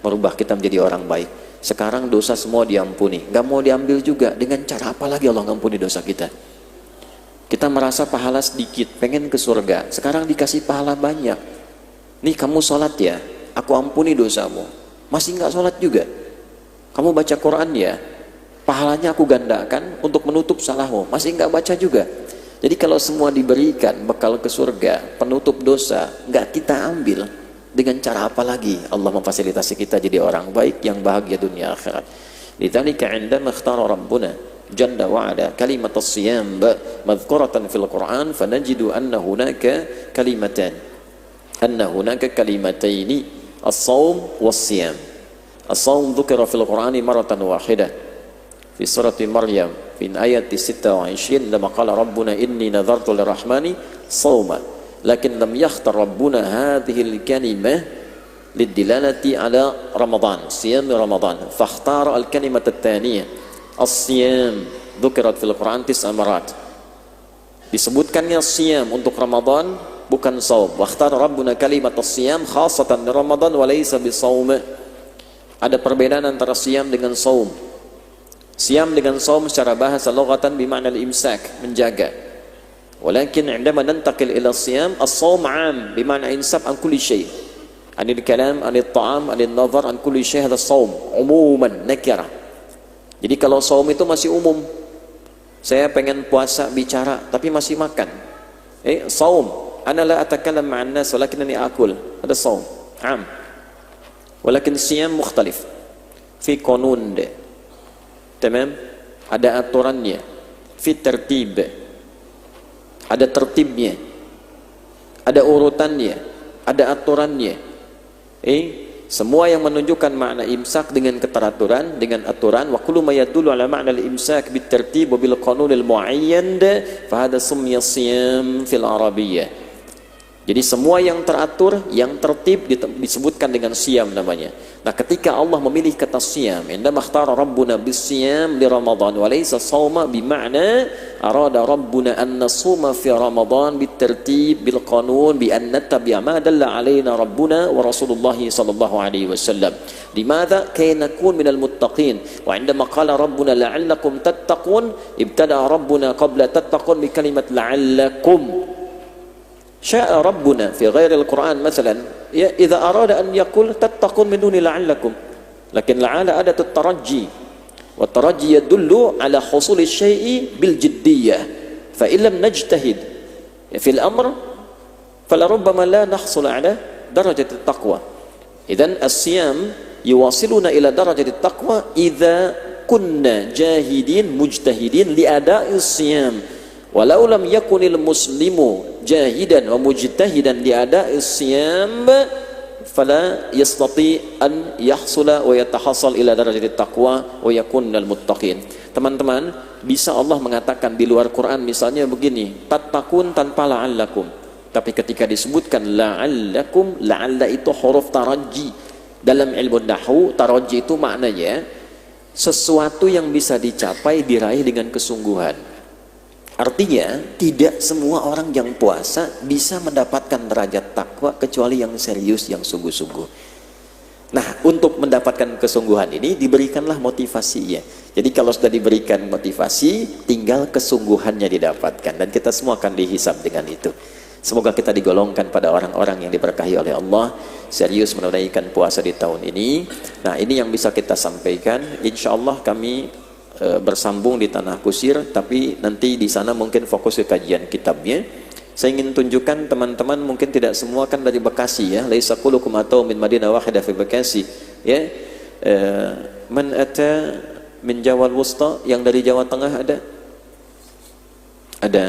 merubah kita menjadi orang baik. Sekarang dosa semua diampuni, gak mau diambil juga. Dengan cara apa lagi Allah ngampuni dosa kita? Kita merasa pahala sedikit, pengen ke surga. Sekarang dikasih pahala banyak. Nih kamu sholat ya, aku ampuni dosamu. Masih gak sholat juga? Kamu baca Quran ya, pahalanya aku gandakan untuk menutup salahmu. Masih enggak baca juga. Jadi kalau semua diberikan bekal ke surga, penutup dosa, enggak kita ambil, dengan cara apa lagi Allah memfasilitasi kita jadi orang baik yang bahagia dunia akhirat. Lidzalika 'indama ikhtara rabbuna jalla wa ala kalimat as-siyam madhkuratan fil Qur'an fanajidu anna hunaka kalimataini as-shaum was-siyam. As-shaum dzukira fil Qur'ani maratan wahidah في سورة مريم في آية 26 لما قال ربنا إني نذرت للرحمن صوما لكن لم يختر ربنا هذه الكلمة للدلالة على رمضان صيام رمضان فاختار الكلمة الثانية الصيام ذكرت في القرآن 9 مرات. Disebutkannya siyam untuk Ramadan bukan saum. Wakhtar Rabbuna kalimat as-siyam khasatan li Ramadan wa laysa bisawm. Ada perbedaan antara siyam dengan saum. Siyam dengan saum secara bahasa lughatan bimakna al-imsak, menjaga. Walakin 'indama nantaqil ila siyam as-saum 'am bimakna insab an kulli syai. Anil kalam, anil ta'am, anil nazar, an kulli syai hadha saum umuman nakira. Jadi kalau saum itu masih umum. Saya pengen puasa bicara tapi masih makan. Saum. Ana la atakallam ma'an nas walakinani akul. Ada saum 'am. Walakin siyam mukhtalif. Fi qanun. Tamam, ada aturannya, fit tertib, ada tertibnya, ada urutannya, ada aturannya. Semua yang menunjukkan makna imsak dengan keteraturan, dengan aturan. Wa kullu ma yadullu ala ma'na al-imsak bit tertib wa bil qanun al-mu'ayyan fa hadha summiya siyam fil arabiyyah. Jadi semua yang teratur, yang tertib disebutkan dengan siyam namanya. Nah, ketika Allah memilih kata siyam, indama ikhtara rabbuna bis-siyam li Ramadan wa laysa shauma bima'na arada rabbuna an nasuma fi Ramadan bit-tertib bil qanun bi an nattabi'a ma dalla alaina rabbuna wa rasulullah sallallahu alaihi wasallam. Limadha kay nakun minal muttaqin. Wa indama qala rabbuna la'allakum tattaqun ibtada rabbuna qabla tattaqun bi kalimat la'allakum. Sya'a Rabbuna fi ghairi al-Quran مثلا ya idza arada an yaqul tattaqun min duni la'allakum, lakin la'ala adat at-tarajji wa at-tarajji yadullu ala husul asy-syai'i bil jiddiyah fa in lam najtahid fi al-amr fala rubbama la nahsul ala darajat at-taqwa. Idzan as-siyam yuwasiluna ila darajat at-taqwa idza kunna jahidin mujtahidin li ada'i as-siyam walau lam yakunil muslimu jahidan wa mujtahidan li ada'i siyam fala yastati an yahsula wa yatahassal ila darajati taqwa wa yakun minal muttaqin. Teman-teman, bisa Allah mengatakan di luar Quran misalnya begini, tattaqun tanpa la'allakum, tapi ketika disebutkan la'allakum, la'alla itu huruf taraji. Dalam ilmu nahwu taraji itu maknanya sesuatu yang bisa dicapai diraih dengan kesungguhan. Artinya tidak semua orang yang puasa bisa mendapatkan derajat takwa kecuali yang serius, yang sungguh-sungguh. Nah, untuk mendapatkan kesungguhan ini diberikanlah motivasinya. Jadi kalau sudah diberikan motivasi, tinggal kesungguhannya didapatkan, dan kita semua akan dihisab dengan itu. Semoga kita digolongkan pada orang-orang yang diberkahi oleh Allah, serius menunaikan puasa di tahun ini. Nah, ini yang bisa kita sampaikan. Insya Allah kami bersambung di Tanah Kusir, tapi nanti di sana mungkin fokus ke kajian kitabnya. Saya ingin tunjukkan teman-teman, mungkin tidak semua kan dari Bekasi ya, laisa kullukum atau min Madinah wahidah fi Bekasi ya. Man ata min Jawa Wusta, yang dari Jawa Tengah ada.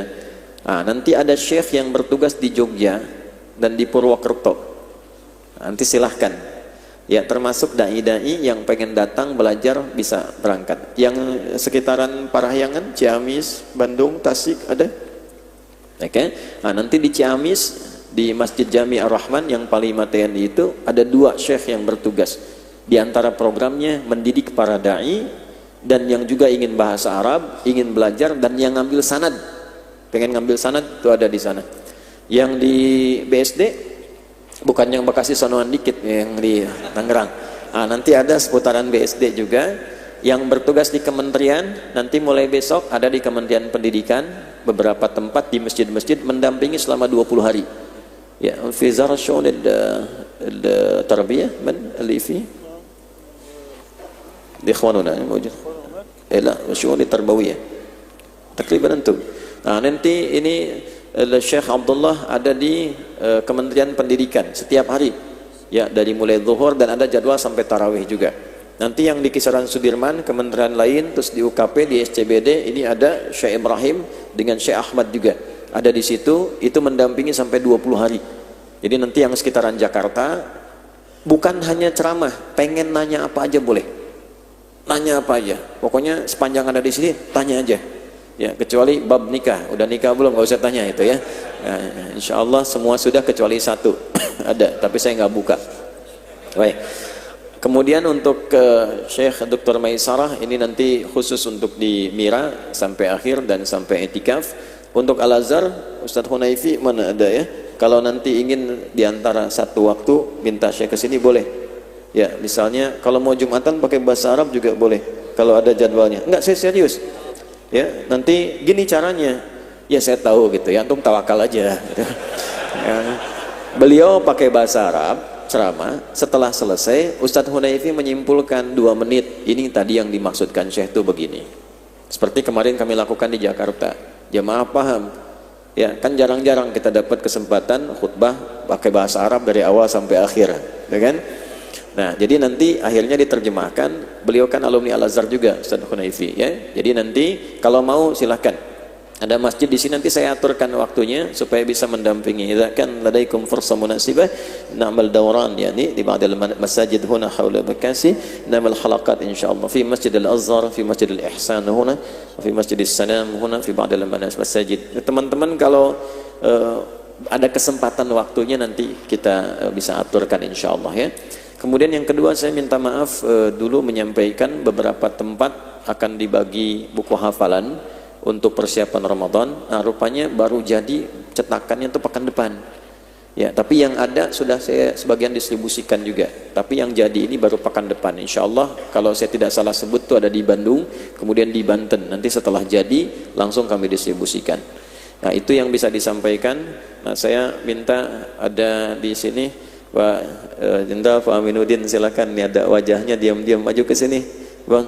Nanti ada syekh yang bertugas di Jogja dan di Purwokerto, nanti silahkan ya, termasuk dai-dai yang pengen datang belajar bisa berangkat. Yang sekitaran Parahyangan, Ciamis, Bandung, Tasik ada. Oke. Nanti di Ciamis di Masjid Jami Ar-Rahman yang Panglima TNI itu ada 2 syekh yang bertugas. Di antara programnya mendidik para dai dan yang juga ingin bahasa Arab, ingin belajar, dan yang ngambil sanad. Pengen ngambil sanad itu ada di sana. Yang di BSD, bukan yang Bekasi sonoan dikit, yang di Tangerang. Nanti ada seputaran BSD juga. Yang bertugas di kementerian, nanti mulai besok ada di Kementerian Pendidikan, beberapa tempat di masjid-masjid mendampingi selama 20 hari. Ya, fi Wizarah Syu'un al-Tarbiyah man al-Ifi di ikhwanuna mawjud. La, Syu'un al-Tarbawiyah. Takriban antum. Nanti ini Syekh Abdullah ada di Kementerian Pendidikan setiap hari ya, dari mulai zuhur, dan ada jadwal sampai tarawih juga. Nanti yang di kisaran Sudirman, kementerian lain, terus di UKP, di SCBD ini ada Syekh Ibrahim dengan Syekh Ahmad juga ada di situ, itu mendampingi sampai 20 hari. Jadi nanti yang sekitaran Jakarta bukan hanya ceramah, pengen nanya apa aja boleh, nanya apa aja, pokoknya sepanjang ada di sini tanya aja ya, kecuali bab nikah. Udah nikah belum, nggak usah tanya itu ya. Insya Allah semua sudah kecuali 1 ada, tapi saya nggak buka. Baik. Kemudian untuk Syekh Dr. Maisarah ini nanti khusus untuk di Mira sampai akhir dan sampai etikaf. Untuk Al-Azhar Ustadz Hunaifi mana ada ya, kalau nanti ingin diantara satu waktu minta Syekh kesini boleh ya. Misalnya kalau mau Jumatan pakai bahasa Arab juga boleh kalau ada jadwalnya. Enggak, saya serius ya. Nanti gini caranya ya, saya tahu gitu ya, antum tawakal aja gitu. Ya. Beliau pakai bahasa Arab ceramah, setelah selesai Ustadz Hunaifi menyimpulkan 2 menit, ini tadi yang dimaksudkan Syekh itu begini. Seperti kemarin kami lakukan di Jakarta, jamaah paham ya, kan jarang-jarang kita dapat kesempatan khutbah pakai bahasa Arab dari awal sampai akhir ya kan. Nah, jadi nanti akhirnya diterjemahkan. Beliau kan alumni Al-Azhar juga Ustadz Hunaifi ya. Jadi nanti kalau mau silahkan, ada masjid di sini, nanti saya aturkan waktunya supaya bisa mendampingi. Idza kan ladaikum fursah munasibah na'mal dawran yani di ba'd al-masajid huna haula Bekasi, na'mal halaqat insyaallah fi Masjid Al-Azhar, fi Masjid Al-Ihsan huna, fi Masjid As-Salam huna, fi ba'd al-masajid. Teman-teman kalau ada kesempatan waktunya nanti kita bisa aturkan insya Allah ya. Kemudian yang kedua, saya minta maaf dulu menyampaikan beberapa tempat akan dibagi buku hafalan untuk persiapan Ramadan. Nah, rupanya baru jadi cetakannya itu pekan depan. Ya, tapi yang ada sudah saya sebagian distribusikan juga. Tapi yang jadi ini baru pekan depan. Insya Allah kalau saya tidak salah sebut itu ada di Bandung, kemudian di Banten. Nanti setelah jadi langsung kami distribusikan. Nah, itu yang bisa disampaikan. Nah, saya minta ada di sini Pak Jenderal Pak Aminuddin, silakan. Ini ada wajahnya diam-diam, maju ke sini, Bang.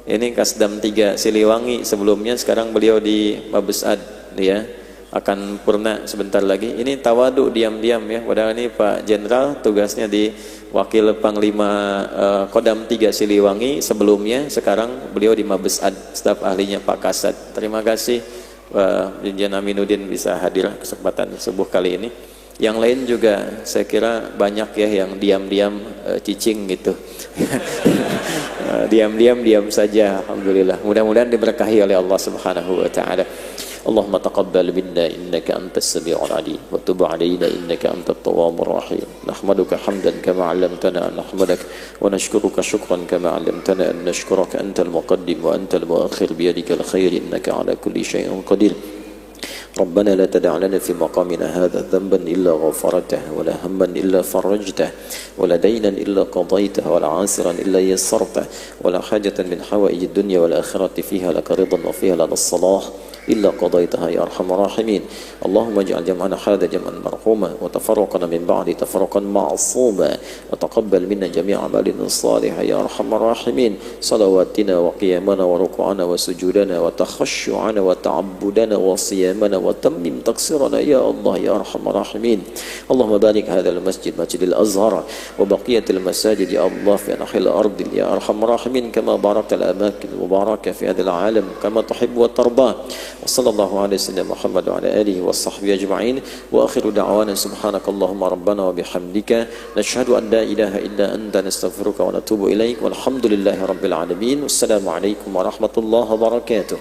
Ini Kasdam 3 Siliwangi sebelumnya, sekarang beliau di Mabes Ad, ya. Akan purna sebentar lagi. Ini tawadu diam-diam ya. Padahal ini Pak Jenderal tugasnya di Wakil Panglima Kodam 3 Siliwangi sebelumnya, sekarang beliau di Mabes Ad, staf ahlinya Pak Kasat. Terima kasih Pak Jenderal Aminuddin bisa hadir kesempatan subuh kali ini. Yang lain juga saya kira banyak ya yang diam-diam cicing gitu. Diam saja, alhamdulillah. Mudah-mudahan diberkahi oleh Allah Subhanahu wa taala. Allahumma taqabbal minna innaka antas samiul alim wa tub alaina innaka antat tawwabur rahim. Nahmaduka hamdan kama 'allamtana an nahmadak wa nashkuruka shukran kama 'allamtana an nashkuraka antal muqaddim wa antal muakhir bi yadikal khair innaka 'ala kulli shay'in qadir. ربنا لا تدع لنا في مقامنا هذا ذنبا إلا غفرته ولا هما إلا فرجته ولا دينا إلا قضيته ولا عاسرا إلا يسرته ولا حاجة من حوائج الدنيا والآخرة فيها لك رضا وفيها لنا الصلاح إلا قضيتها يا أرحم الراحمين. اللهم اجعل جمعنا هذا جمعا مرحوما وتفرقنا من بعد تفرقا معصوما وتقبل منا جميع أعمالنا الصالحة يا أرحم الراحمين. صلواتنا وقيامنا وركوعنا وسجودنا وتخشعنا وتعبدنا وصيامنا وتمم تقصيرنا يا الله يا أرحم الراحمين. اللهم بارك هذا المسجد مسجد الأزهر وبقية المساجد يا الله في أنحاء الأرض يا أرحم الراحمين كما باركت الأماكن المباركة في هذا العالم كما تحب وترضى. وصلى الله على سيدنا محمد وعلى آله وصحبه أجمعين وآخر دعوانا سبحانك اللهم ربنا وبحمدك نشهد أن لا إله إلا أنت نستغفرك ونتوب إليك والحمد لله رب العالمين والسلام عليكم ورحمة الله وبركاته.